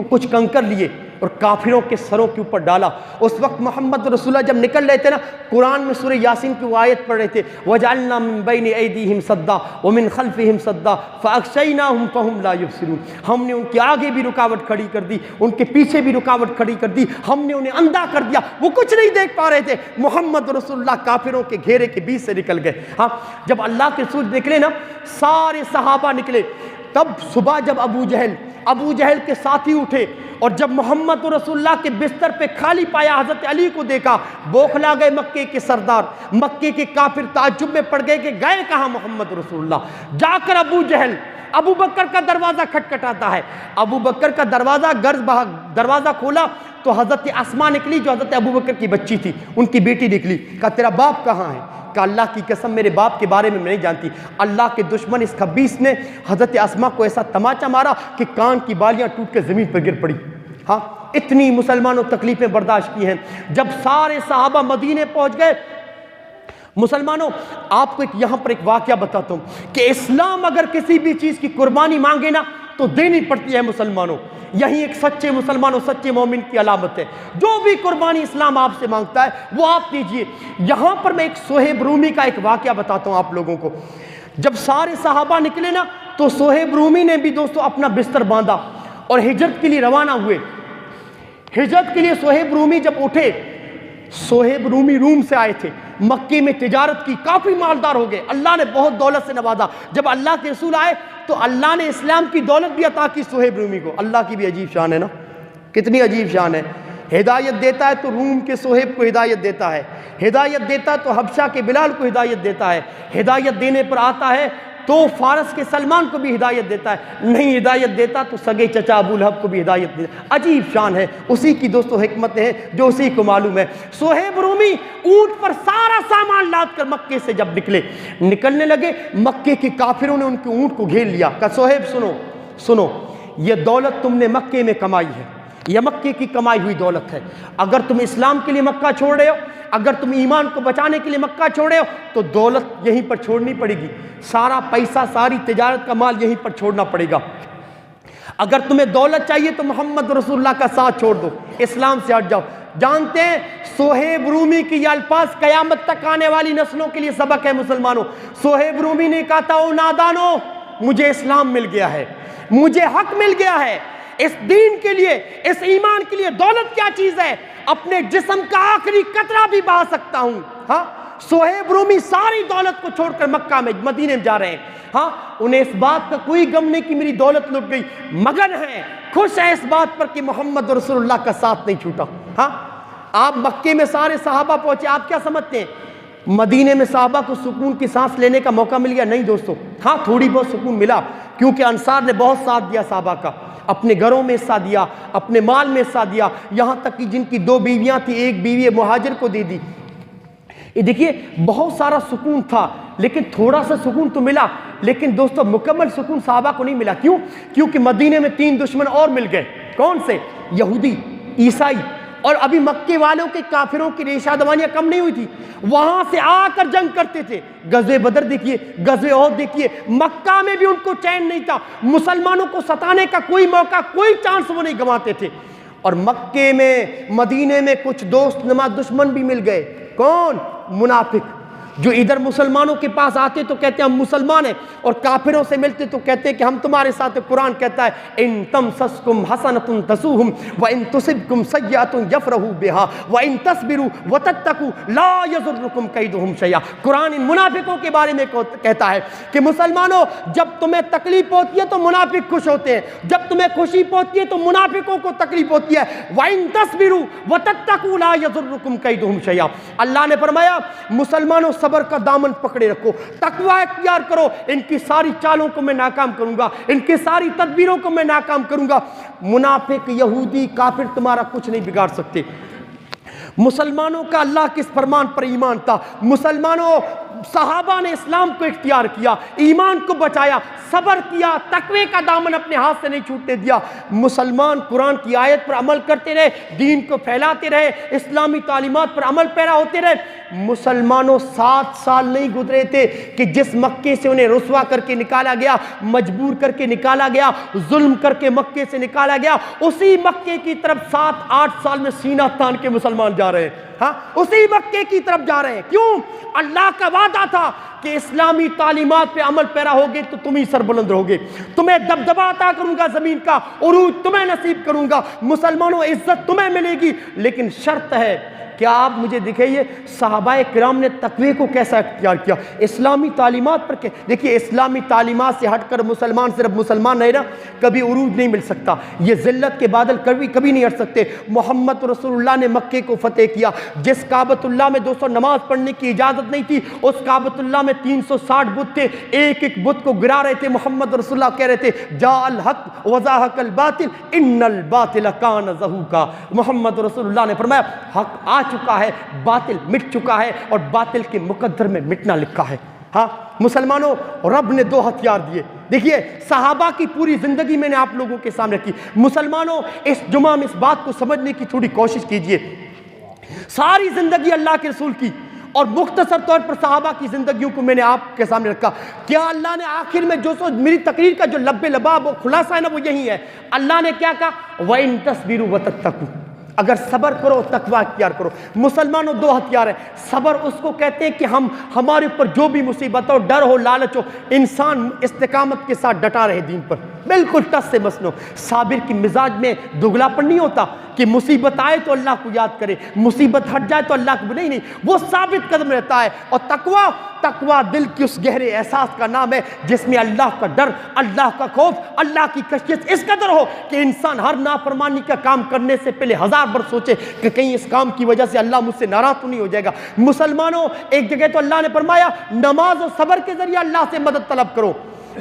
کچھ کنکر لیے، اور کافروں کے سروں کے اوپر ڈالا۔ اس وقت محمد رسول اللہ جب نکل رہے تھے نا، قرآن میں سورہ یاسین کی وہ آیت پڑھ رہے تھے، وَجَعَلْنَا مِن بَيْنِ أَيْدِيهِمْ سَدًّا وَمِن خَلْفِهِمْ سَدًّا فَأَغْشَيْنَاهُمْ فَهُمْ لَا يُبْصِرُونَ۔ ہم نے ان کے آگے بھی رکاوٹ کھڑی کر دی، ان کے پیچھے بھی رکاوٹ کھڑی کر دی، ہم نے انہیں اندھا کر دیا، وہ کچھ نہیں دیکھ پا رہے تھے۔ محمد رسول اللہ کافروں کے گھیرے کے بیچ سے نکل گئے۔ ہاں، جب اللہ کے رسول نکلے نا، سارے صحابہ نکلے، تب صبح جب ابو جہل کے ساتھی اٹھے اور جب محمد رسول اللہ کے بستر پہ خالی پایا حضرت علی کو دیکھا، بوکھلا گئے مکے کے سردار، مکے کے کافر تعجب میں پڑ گئے کہ گئے کہاں محمد رسول اللہ۔ جا کر ابو بکر کا دروازہ کھٹکھٹاتا ہے، ابو بکر کا دروازہ کھولا تو حضرت اسماء نکلی جو حضرت ابو بکر کی بچی تھی، ان کی بیٹی نکلی۔ کہا تیرا باپ کہاں ہے؟ کہ اللہ کی قسم میرے باپ کے بارے میں نہیں جانتی۔ اللہ کے دشمن اس خبیث نے حضرت اسماء کو ایسا تماچا مارا کہ کان کی بالیاں ٹوٹ کے زمین پر گر پڑی۔ ہاں، اتنی مسلمانوں تکلیفیں برداشت کی ہیں۔ جب سارے صحابہ مدینے پہنچ گئے، مسلمانوں آپ کو یہاں پر ایک واقعہ بتاتا ہوں کہ اسلام اگر کسی بھی چیز کی قربانی مانگے نا تو دینی پڑتی ہے مسلمانوں۔ یہی ایک سچے مسلمانوں، سچے مومن کی علامت ہے۔ جو بھی قربانی اسلام آپ سے مانگتا ہے وہ آپ دیجئے۔ یہاں پر میں ایک صہیب رومی کا ایک واقعہ بتاتا ہوں آپ لوگوں کو۔ جب سارے صحابہ نکلے نا تو صہیب رومی نے بھی دوستو اپنا بستر باندھا اور ہجرت کے لیے روانہ ہوئے۔ ہجرت کے لیے صہیب رومی جب اٹھے، صہیب رومی روم سے آئے تھے، مکے میں تجارت کی، کافی مالدار ہو گئے، اللہ نے بہت دولت سے نوازا۔ جب اللہ کے رسول آئے تو اللہ نے اسلام کی دولت بھی عطا کی صہیب رومی کو۔ اللہ کی بھی عجیب شان ہے نا، کتنی عجیب شان ہے۔ ہدایت دیتا ہے تو روم کے صہیب کو ہدایت دیتا ہے، ہدایت دیتا ہے تو حبشہ کے بلال کو ہدایت دیتا ہے، ہدایت دینے پر آتا ہے تو فارس کے سلمان کو بھی ہدایت دیتا ہے، نہیں ہدایت دیتا تو سگے چچا ابو لہب کو بھی ہدایت دیتا ہے۔ عجیب شان ہے، اسی کی دوستو حکمتیں ہیں جو اسی کو معلوم ہے۔ صہیب رومی اونٹ پر سارا سامان لاد کر مکے سے جب نکلنے لگے، مکے کے کافروں نے ان کے اونٹ کو گھیر لیا۔ کہا صہیب سنو، یہ دولت تم نے مکے میں کمائی ہے، یہ مکے کی کمائی ہوئی دولت ہے۔ اگر تم اسلام کے لیے مکہ چھوڑ رہے ہو، اگر تم ایمان کو بچانے کے لیے مکہ چھوڑے ہو تو دولت یہیں پر چھوڑنی پڑے گی، سارا پیسہ، ساری تجارت کا مال یہیں پر چھوڑنا پڑے گا۔ اگر تمہیں دولت چاہیے تو محمد رسول اللہ کا ساتھ چھوڑ دو، اسلام سے ہٹ جاؤ۔ جانتے ہیں صہیب رومی کی یہ الفاظ قیامت تک آنے والی نسلوں کے لیے سبق ہے مسلمانوں۔ صہیب رومی نے کہا تھا، او نادانو، مجھے اسلام مل گیا ہے، مجھے حق مل گیا ہے، اس دین کے لیے، اس ایمان کے لیے دولت کیا چیز ہے؟ اپنے جسم کا آخری قطرہ بھی بہا سکتا ہوں۔ ہاں، صہیب رومی ساری دولت کو چھوڑ کر مکہ میں، مدینے میں جا رہے ہیں۔ ہاں، انہیں اس بات کا کوئی غم نہیں کہ میری دولت لٹ گئی، مگن ہیں، خوش ہیں اس بات پر کہ محمد رسول اللہ کا ساتھ نہیں چھوٹا۔ ہاں، آپ مکے میں سارے صحابہ پہنچے، آپ کیا سمجھتے ہیں مدینے میں صحابہ کو سکون کی سانس لینے کا موقع مل گیا؟ نہیں دوستو، ہاں تھوڑی بہت سکون ملا، کیونکہ انصار نے بہت ساتھ دیا صحابہ کا، اپنے گھروں میں حصہ دیا، اپنے مال میں حصہ دیا، یہاں تک کہ جن کی 2 بیویاں تھیں، ایک بیوی مہاجر کو دے دی۔ یہ دیکھیے بہت سارا سکون تھا، لیکن تھوڑا سا سکون تو ملا، لیکن دوستو مکمل سکون صحابہ کو نہیں ملا۔ کیوں؟ کیونکہ مدینے میں 3 دشمن اور مل گئے۔ کون سے؟ یہودی، عیسائی، اور ابھی مکے والوں کے کافروں کی ریشہ دوانیاں کم نہیں ہوئی تھی، وہاں سے آ کر جنگ کرتے تھے۔ غزوہ بدر دیکھیے، غزوہ احد دیکھیے، مکہ میں بھی ان کو چین نہیں تھا، مسلمانوں کو ستانے کا کوئی موقع، کوئی چانس وہ نہیں گنواتے تھے۔ اور مکے میں، مدینے میں کچھ دوست نما دشمن بھی مل گئے۔ کون؟ منافق، جو ادھر مسلمانوں کے پاس آتے تو کہتے ہیں ہم مسلمان ہیں، اور کافروں سے ملتے تو کہتے ہیں کہ ہم تمہارے ساتھ ہیں۔ قرآن کہتا ہے ان تمسسکم حسنۃ تسؤہم وان تصبکم سیئۃ یفرحوا بها وان تصبروا وتتقوا لا یضرکم کیدہم شیئا۔ قرآن ان منافقوں کے بارے میں کہتا ہے کہ مسلمانوں، جب تمہیں تکلیف ہوتی ہے تو منافق خوش ہوتے ہیں، جب تمہیں خوشی پہنچتی ہے تو منافقوں کو تکلیف ہوتی ہے۔ وان تصبروا وتتقوا لا یضرکم کیدہم شیئا۔ اللہ نے فرمایا مسلمانوں صبر کا دامن پکڑے رکھو، تقوی اختیار کرو، ان کی ساری چالوں کو میں ناکام کروں گا، ان کی ساری تدبیروں کو میں ناکام کروں گا۔ منافق، یہودی، کافر تمہارا کچھ نہیں بگاڑ سکتے۔ مسلمانوں کا اللہ کے اس فرمان پر ایمان تھا. مسلمانوں صحابہ نے اسلام کو اختیار کیا, ایمان کو بچایا, صبر کیا, تقوی کا دامن اپنے ہاتھ سے نہیں چھوٹنے دیا. مسلمان قرآن کی آیت پر عمل کرتے رہے, دین کو پھیلاتے رہے, اسلامی تعلیمات پر عمل پیرا ہوتے رہے. مسلمانوں 7 سال نہیں گزرے تھے کہ جس مکے سے انہیں رسوا کر کے نکالا گیا, مجبور کر کے نکالا گیا, ظلم کر کے مکے سے نکالا گیا, اسی مکے کی طرف 7-8 سال میں سینہ تان کے مسلمان جا رہے ہیں. ہاں, اسی مکے کی طرف جا رہے ہیں. کیوں؟ اللہ کا وعدہ تھا کہ اسلامی تعلیمات پہ عمل پیرا ہوگے تو تم ہی سربلند رہوگے, تمہیں دبدبہ عطا کروں گا, زمین کا عروج تمہیں نصیب کروں گا, مسلمانوں عزت تمہیں ملے گی. لیکن شرط ہے, کیا آپ مجھے دکھائیے صحابہ کرام نے تقوی کو کیسا اختیار کیا اسلامی تعلیمات پر. دیکھیے اسلامی تعلیمات سے ہٹ کر مسلمان صرف مسلمان نہیں نا, کبھی عروج نہیں مل سکتا. یہ ذلت کے بادل کبھی نہیں ہٹ سکتے. محمد رسول اللہ نے مکے کو فتح کیا. جس کعبۃ اللہ میں 200 نماز پڑھنے کی اجازت نہیں تھی, اس کعبۃ اللہ میں 360 بت تھے. ایک ایک بت کو گرا رہے تھے. محمد رسول اللہ کہہ رہے تھے جاء الحق وزاحق الباطل ان الباطل کان زہوقا. محمد رسول اللہ نے فرمایا حق آ چکا ہے, باطل مٹ چکا ہے, اور باطل کے مقدر میں مٹنا لکھا ہے. ہاں مسلمانوں, رب نے 2 ہتھیار دیے. دیکھیے صحابہ کی پوری زندگی میں نے آپ لوگوں کے سامنے کی. مسلمانوں اس جمعہ میں اس بات کو سمجھنے کی تھوڑی کوشش کیجئے. ساری زندگی اللہ کے رسول کی اور مختصر طور پر صحابہ کی زندگیوں کو میں نے آپ کے سامنے رکھا. کیا اللہ نے آخر میں جو میری تقریر کا جو لب لباب و خلاصہ ہے نا وہ یہی ہے. اللہ نے کیا کہا, وَإِن تَصْبِرُوا وَتَتَّقُوا, اگر صبر کرو تقوی اختیار کرو. مسلمانوں 2 ہتھیار ہیں. صبر اس کو کہتے ہیں کہ ہمارے اوپر جو بھی مصیبت ہو, ڈر ہو, لالچ ہو, انسان استقامت کے ساتھ ڈٹا رہے دین پر, بالکل ٹس سے مسنو. صابر کی مزاج میں دگلا پن نہیں ہوتا کہ مصیبت آئے تو اللہ کو یاد کرے, مصیبت ہٹ جائے تو اللہ کو نہیں, وہ ثابت قدم رہتا ہے. اور تقوی دل کی اس گہرے احساس کا نام ہے جس میں اللہ کا ڈر, اللہ کا خوف, اللہ کی خشیت اس قدر ہو کہ انسان ہر نافرمانی کا کام کرنے سے پہلے 1000 بار سوچے کہ کہیں اس کام کی وجہ سے اللہ مجھ سے ناراض تو نہیں ہو جائے گا. مسلمانوں ایک جگہ تو اللہ نے فرمایا نماز و صبر کے ذریعے اللہ سے مدد طلب کرو.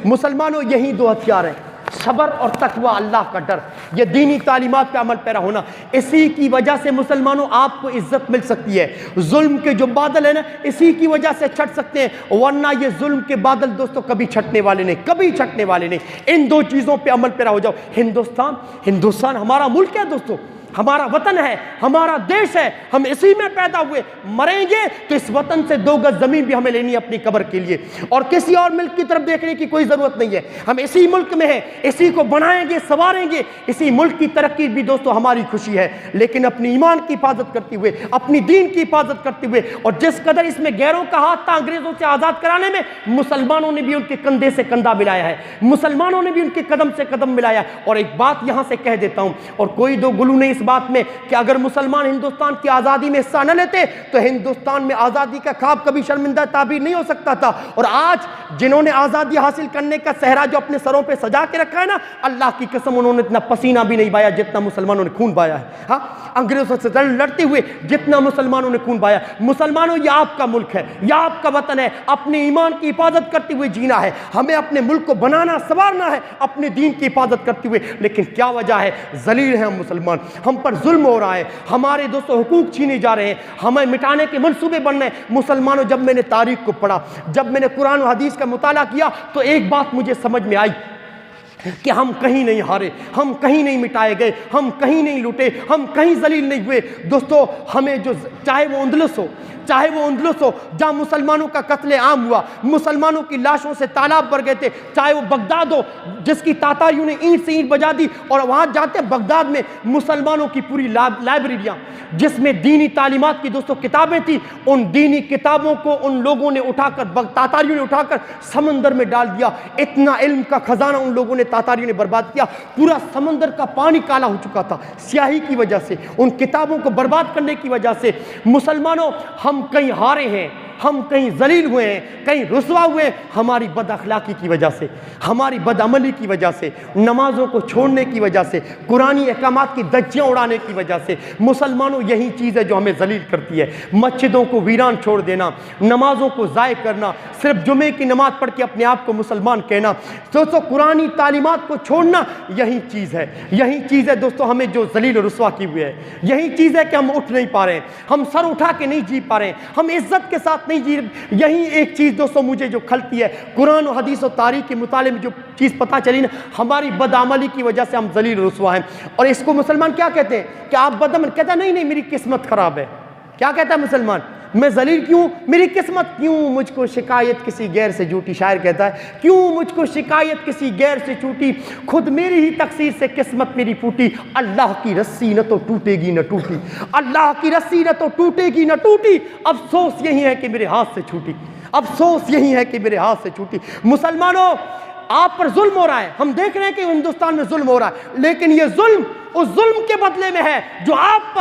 مسلمانوں یہی 2 ہتھیار ہیں, صبر اور تقوی, اللہ کا ڈر, یہ دینی تعلیمات پہ عمل پیرا ہونا. اسی کی وجہ سے مسلمانوں آپ کو عزت مل سکتی ہے. ظلم کے جو بادل ہیں نا اسی کی وجہ سے چھٹ سکتے ہیں, ورنہ یہ ظلم کے بادل دوستوں کبھی چھٹنے والے نہیں, کبھی چھٹنے والے نہیں. ان 2 چیزوں پہ عمل پیرا ہو جاؤ. ہندوستان ہمارا ملک ہے دوستوں, ہمارا وطن ہے, ہمارا دیش ہے, ہم اسی میں پیدا ہوئے. مریں گے تو اس وطن سے 2 گز زمین بھی ہمیں لینی ہے اپنی قبر کے لیے, اور کسی اور ملک کی طرف دیکھنے کی کوئی ضرورت نہیں ہے. ہم اسی ملک میں ہیں, اسی کو بنائیں گے, سنواریں گے. اسی ملک کی ترقی بھی دوستو ہماری خوشی ہے, لیکن اپنی ایمان کی حفاظت کرتے ہوئے, اپنی دین کی حفاظت کرتے ہوئے. اور جس قدر اس میں غیروں کا ہاتھ تھا انگریزوں سے آزاد کرانے میں, مسلمانوں نے بھی ان کے کندھے سے کندھا ملایا ہے, مسلمانوں نے بھی ان کے قدم سے قدم ملایا. اور ایک بات یہاں سے کہہ دیتا ہوں, اور کوئی دو گلو نہیں اس بات میں, کہ اگر مسلمان ہندوستان کی آزادی میں حصہ نہ لیتے تو ہندوستان میں آزادی کا خواب کبھی شرمندہ تعبیر نہیں ہو سکتا تھا. اور آج جنہوں نے آزادی حاصل کرنے کا صحرا جو اپنے سروں پہ سجا کے رکھا ہے نا, اللہ کی قسم انہوں نے اتنا پسینہ بھی نہیں بایا جتنا مسلمانوں نے خون بایا ہے. ہاں, انگریزوں سے لڑتے ہوئے جتنا مسلمانوں نے خون بایا. مسلمانوں یہ آپ کا ملک ہے, یہ آپ کا وطن ہے, اپنے ایمان کی حفاظت کرتے ہوئے جینا ہے. ہمیں اپنے ملک کو بنانا سنوارنا ہے اپنے دین کی حفاظت کرتے ہوئے. لیکن کیا وجہ ہے, ذلیل ہیں ہم مسلمان, ہم پر ظلم ہو رہا ہے, ہمارے دوستوں حقوق چھینے جا رہے ہیں, ہمیں مٹانے کے منصوبے بن رہے ہیں. مسلمانوں جب میں نے تاریخ کو پڑھا, جب میں نے قرآن و حدیث کا مطالعہ کیا, تو ایک بات مجھے سمجھ میں آئی کہ ہم کہیں نہیں ہارے, ہم کہیں نہیں مٹائے گئے, ہم کہیں نہیں لوٹے, ہم کہیں ذلیل نہیں ہوئے. دوستو ہمیں جو چاہے وہ اندلس ہو جہاں مسلمانوں کا قتل عام ہوا, مسلمانوں کی لاشوں سے تالاب بھر گئے تھے, چاہے وہ بغداد ہو جس کی تاتاریوں نے اینٹ سے اینٹ بجا دی, اور وہاں جاتے بغداد میں مسلمانوں کی پوری لائبریریاں جس میں دینی تعلیمات کی دوستوں کتابیں تھیں, ان دینی کتابوں کو ان لوگوں نے اٹھا کر, تاتاریوں نے اٹھا کر سمندر میں ڈال دیا. اتنا علم کا خزانہ ان لوگوں نے, تاتاریوں نے برباد کیا. پورا سمندر کا پانی کالا ہو چکا تھا سیاہی کی وجہ سے, ان کتابوں کو برباد کرنے کی وجہ سے. مسلمانوں ہم کہیں ہارے ہیں, ہم کہیں ذلیل ہوئے ہیں، کہیں رسوا ہوئے ہیں، ہماری بد اخلاقی کی وجہ سے، ہماری بد عملی کی وجہ سے، نمازوں کو چھوڑنے کی وجہ سے، قرآنی احکامات کی دھجیاں اڑانے کی وجہ سے۔ مسلمانوں یہی چیز ہے جو ہمیں ذلیل کرتی ہے، مسجدوں کو ویران چھوڑ دینا، نمازوں کو ضائع کرنا، صرف جمعے کی نماز پڑھ کے اپنے آپ کو مسلمان کہنا، دوستو قرآنی تعلیمات کو چھوڑنا، یہی چیز ہے، یہی چیز ہے دوستو ہمیں جو ذلیل و رسوا کی ہوئی ہے۔ یہی چیز ہے کہ ہم اٹھ نہیں پا رہے ہیں، ہم سر اٹھا کے نہیں جی پا رہے ہیں، ہم عزت کے ساتھ نہیں جی۔ یہی ایک چیز دوستو مجھے جو کھلتی ہے، قرآن و حدیث و تاریخ کے مطالعے میں جو چیز پتہ چلی نا، ہماری بدعملی کی وجہ سے ہم ذلیل و رسوا ہیں۔ اور اس کو مسلمان کیا کہتے ہیں کہ آپ بدعمل، کہتا نہیں نہیں میری قسمت خراب ہے۔ کیا کہتا ہے مسلمان؟ میں ذلیل کیوں؟ میری قسمت کیوں مجھ کو شکایت کسی غیر سے جھوٹی، شاعر کہتا ہے کیوں مجھ کو شکایت کسی غیر سے چھوٹی، خود میری ہی تقصیر سے قسمت میری پھوٹی، اللہ کی رسی نہ تو ٹوٹے گی نہ ٹوٹی، اللہ کی رسی نہ تو ٹوٹے گی نہ ٹوٹی، افسوس یہی ہے کہ میرے ہاتھ سے چھوٹی، افسوس یہی ہے کہ میرے ہاتھ سے چھوٹی۔ مسلمانوں آپ پر ظلم ہو رہا ہے، ہم دیکھ رہے ہیں کہ ہندوستان میں ظلم ہو رہا ہے، لیکن یہ ظلم اس ظلم کے بدلے میں ہے جو آپ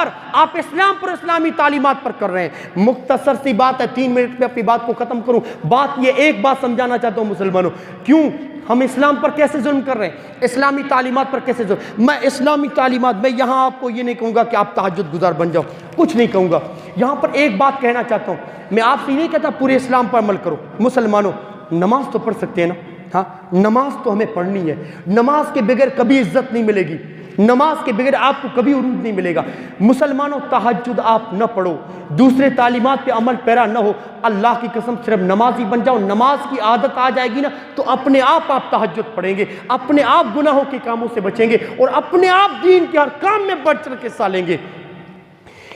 اسلام پر، اسلامی تعلیمات پر کر رہے ہیں۔ مختصر سی بات ہے، 3 منٹ میں اپنی بات کو ختم کروں۔ بات یہ ایک بات سمجھانا چاہتا ہوں مسلمانوں، کیوں ہم اسلام پر کیسے ظلم کر رہے ہیں، اسلامی تعلیمات پر کیسے ظلم۔ میں اسلامی تعلیمات میں یہاں آپ کو یہ نہیں کہوں گا کہ آپ تہجد گزار بن جاؤ، کچھ نہیں کہوں گا، یہاں پر ایک بات کہنا چاہتا ہوں۔ میں آپ سے نہیں کہتا پورے اسلام پر عمل کرو، مسلمانوں نماز تو پڑھ سکتے ہیں نا، ہاں نماز تو ہمیں پڑھنی ہے، نماز کے بغیر کبھی عزت نہیں ملے گی، نماز کے بغیر آپ کو کبھی عروج نہیں ملے گا۔ مسلمانوں تہجد آپ نہ پڑھو، دوسرے تعلیمات پہ عمل پیرا نہ ہو، اللہ کی قسم صرف نمازی بن جاؤ، نماز کی عادت آ جائے گی نا تو اپنے آپ تہجد پڑھیں گے، اپنے آپ گناہوں کے کاموں سے بچیں گے، اور اپنے آپ دین کے ہر کام میں بڑھ چڑھ کے حصہ لیں گے۔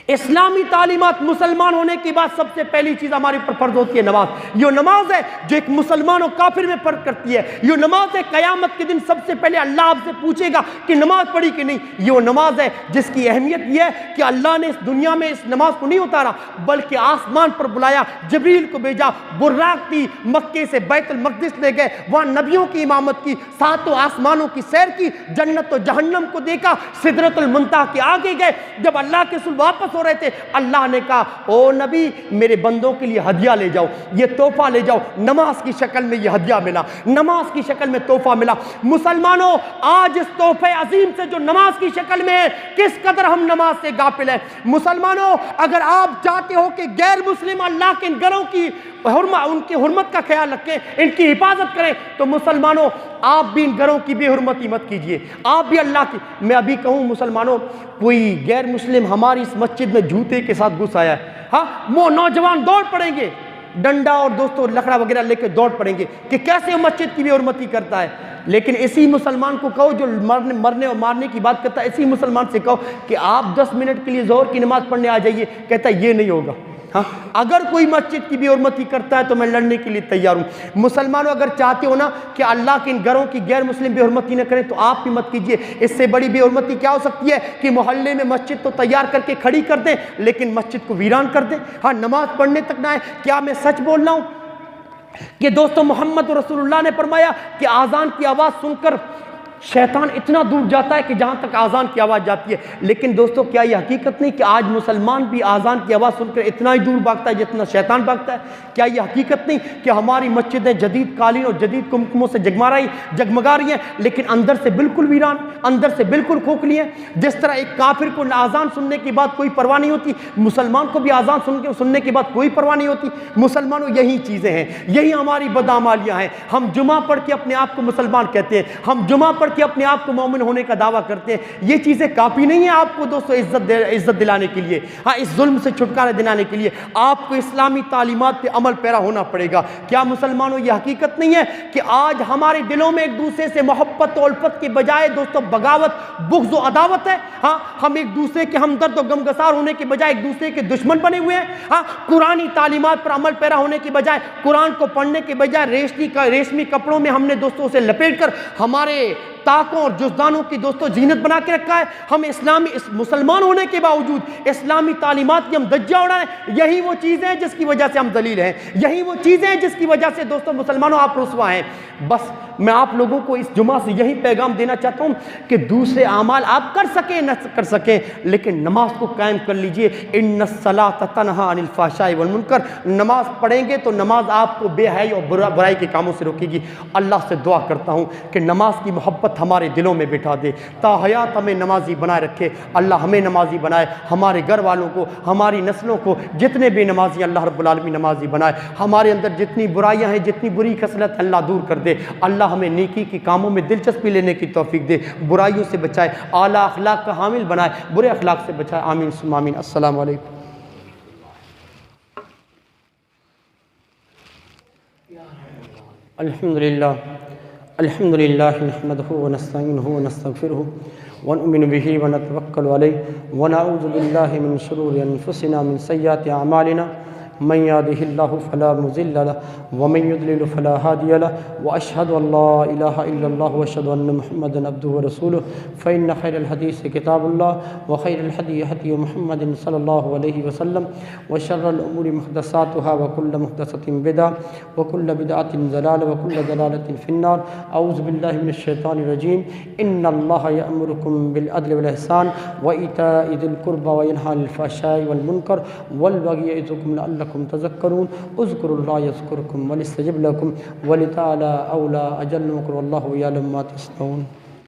اسلامی تعلیمات مسلمان ہونے کے بعد سب سے پہلی چیز ہمارے اوپر فرض ہوتی ہے نماز۔ یہ نماز ہے جو ایک مسلمان و کافر میں فرق کرتی ہے، یہ نماز ہے قیامت کے دن سب سے پہلے اللہ آپ سے پوچھے گا کہ نماز پڑھی کہ نہیں۔ یہ نماز ہے جس کی اہمیت یہ ہے کہ اللہ نے اس دنیا میں اس نماز کو نہیں اتارا بلکہ آسمان پر بلایا، جبریل کو بھیجا، براق دی، مکے سے بیت المقدس لے گئے، وہاں نبیوں کی امامت کی، 7 آسمانوں کی سیر کی، جنت و جہنم کو دیکھا، سدرۃ المنتہا کے آگے گئے۔ جب اللہ کے رسول واپس ہو رہے تھے، اللہ نے کہا او نبی میرے بندوں کے لیے ہدیہ لے جاؤ، یہ تحفہ لے جاؤ، نماز کی شکل میں یہ ہدیہ ملا، نماز کی شکل میں تحفہ ملا۔ مسلمانوں آج اس تحفے عظیم سے جو نماز کی شکل میں ہے، کس قدر ہم نماز سے غافل ہیں۔ مسلمانوں اگر آپ چاہتے ہو کہ غیر مسلم اللہ کے ان گھروں کی ان کی حرمت کا خیال رکھیں، ان کی حفاظت کریں، تو مسلمانوں آپ بھی ان گھروں کی بے حرمتی مت کیجئے، آپ بھی اللہ کی۔ میں ابھی کہوں مسلمانوں، کوئی غیر مسلم ہماری اس مسجد میں جوتے کے ساتھ گھس آیا ہے، ہاں وہ نوجوان دوڑ پڑیں گے، ڈنڈا اور دوستوں لکڑا وغیرہ لے کے دوڑ پڑیں گے کہ کیسے وہ مسجد کی بے حرمتی کرتا ہے۔ لیکن اسی مسلمان کو کہو جو مرنے اور مارنے کی بات کرتا ہے، اسی مسلمان سے کہو کہ آپ 10 منٹ کے لیے ظہر کی نماز پڑھنے آ جائیے، کہتا ہے یہ نہیں ہوگا۔ ہاں اگر کوئی مسجد کی بے حرمتی کرتا ہے تو میں لڑنے کے لیے تیار ہوں۔ مسلمانوں اگر چاہتے ہو نا کہ اللہ کے ان گھروں کی غیر مسلم بے حرمتی نہ کریں تو آپ بھی مت کیجئے۔ اس سے بڑی بے حرمتی کیا ہو سکتی ہے کہ محلے میں مسجد تو تیار کر کے کھڑی کر دیں لیکن مسجد کو ویران کر دیں، ہاں نماز پڑھنے تک نہ آئے۔ کیا میں سچ بول رہا ہوں کہ دوستو محمد رسول اللہ نے فرمایا کہ آذان کی آواز سن کر شیطان اتنا دور جاتا ہے کہ جہاں تک آذان کی آواز جاتی ہے۔ لیکن دوستو کیا یہ حقیقت نہیں کہ آج مسلمان بھی آذان کی آواز سن کر اتنا ہی دور بھاگتا ہے جتنا شیطان بھاگتا ہے؟ کیا یہ حقیقت نہیں کہ ہماری مسجدیں جدید قالین اور جدید کمکموں سے جگمگا رہی ہیں لیکن اندر سے بالکل ویران، اندر سے بالکل کھوکھلی ہیں؟ جس طرح ایک کافر کو آذان سننے کے بعد کوئی پرواہ نہیں ہوتی، مسلمان کو بھی آذان سننے کے بعد کوئی پرواہ نہیں ہوتی۔ مسلمانوں یہی چیزیں ہیں، یہی ہماری بدعمالیاں ہیں۔ ہم جمعہ پڑھ کے اپنے آپ کو مسلمان کہتے ہیں، ہم جمعہ پڑھ کہ اپنے آپ کو مومن ہونے کا دعویٰ کرتے ہیں۔ یہ چیزیں کافی نہیں ہیں آپ کو دوستو عزت دلانے کے لیے، ہاں اس ظلم سے چھٹکارا دلانے کے لیے آپ کو اسلامی تعلیمات پہ عمل پیرا ہونا پڑے گا۔ کیا مسلمانوں یہ حقیقت نہیں ہے کہ آج ہمارے دلوں میں ایک دوسرے سے محبت و الفت کے بجائے دوستو بغاوت، بغض و عداوت ہے؟ ہاں ہم ایک دوسرے کے ہمدرد و غمگسار ہونے کے بجائے ایک دوسرے کے دشمن بنے ہوئے ہیں۔ ہاں قرآنی تعلیمات پر عمل پیرا ہونے کے بجائے، قرآن کو پڑھنے کے بجائے ریشمی کپڑوں میں ہم نے دوستوں سے لپیٹ کر ہمارے طاقوں اور جزدانوں کی دوستوں زینت بنا کے رکھا ہے. ہم مسلمان ہونے کے باوجود اسلامی تعلیمات کی ہم دھجیاں اڑائیں. یہی وہ چیزیں ہیں جس کی وجہ سے ہم ذلیل ہیں. یہی وہ چیزیں ہیں جس کی وجہ سے دوستوں مسلمانوں آپ رسوا ہیں. بس میں آپ لوگوں کو اس جمعہ سے یہی پیغام دینا چاہتا ہوں کہ دوسرے اعمال آپ کر سکیں نہ کر سکیں لیکن نماز کو قائم کر لیجئے. ان الصلاۃ تنہی عن الفحشاء والمنکر. نماز پڑھیں گے تو نماز آپ کو بے حیائی اور برائی کے کاموں سے روکے گی. اللہ سے دعا کرتا ہوں کہ نماز کی محبت ہمارے دلوں میں بٹھا دے. تا حیات ہمیں نمازی بنائے رکھے. اللہ ہمیں نمازی بنائے, ہمارے گھر والوں کو, ہماری نسلوں کو, جتنے بھی نمازی اللہ رب العالمین نمازی بنائے. ہمارے اندر جتنی برائیاں ہیں, جتنی بری خصلت اللہ دور کر دے. اللہ ہمیں نیکی کی کاموں میں دلچسپی لینے کی توفیق دے, برائیوں سے بچائے, اعلیٰ اخلاق کا حامل بنائے, برے اخلاق سے بچائے. آمین ثم آمین. السلام علیکم. الحمدللہ نحمدہ ونستعینہ ونستغفرہ ونؤمن بہ ونتوکل علیہ ونعوذ باللہ من شرور انفسنا من سیئات اعمالنا من يهده الله فلا مضل له ومن يضلل فلا هادي له واشهد ان لا اله الا الله واشهد ان محمدا عبده ورسوله. فان خير الحديث كتاب الله وخير الهدي هدي محمد صلى الله عليه وسلم وشر الامور محدثاتها وكل محدثة بدعة وكل بدعة ضلالة وكل ضلالة في النار. اعوذ بالله من الشيطان الرجيم. ان الله يأمركم بالعدل والاحسان وايتاء ذي القربى وينهى عن الفحشاء والمنكر والبغي يعظكم لعلكم تذكرون. اذكروا الله يذكركم وليستجب لكم ولتعالى أولى أجل مكر والله يعلم ما تصنعون.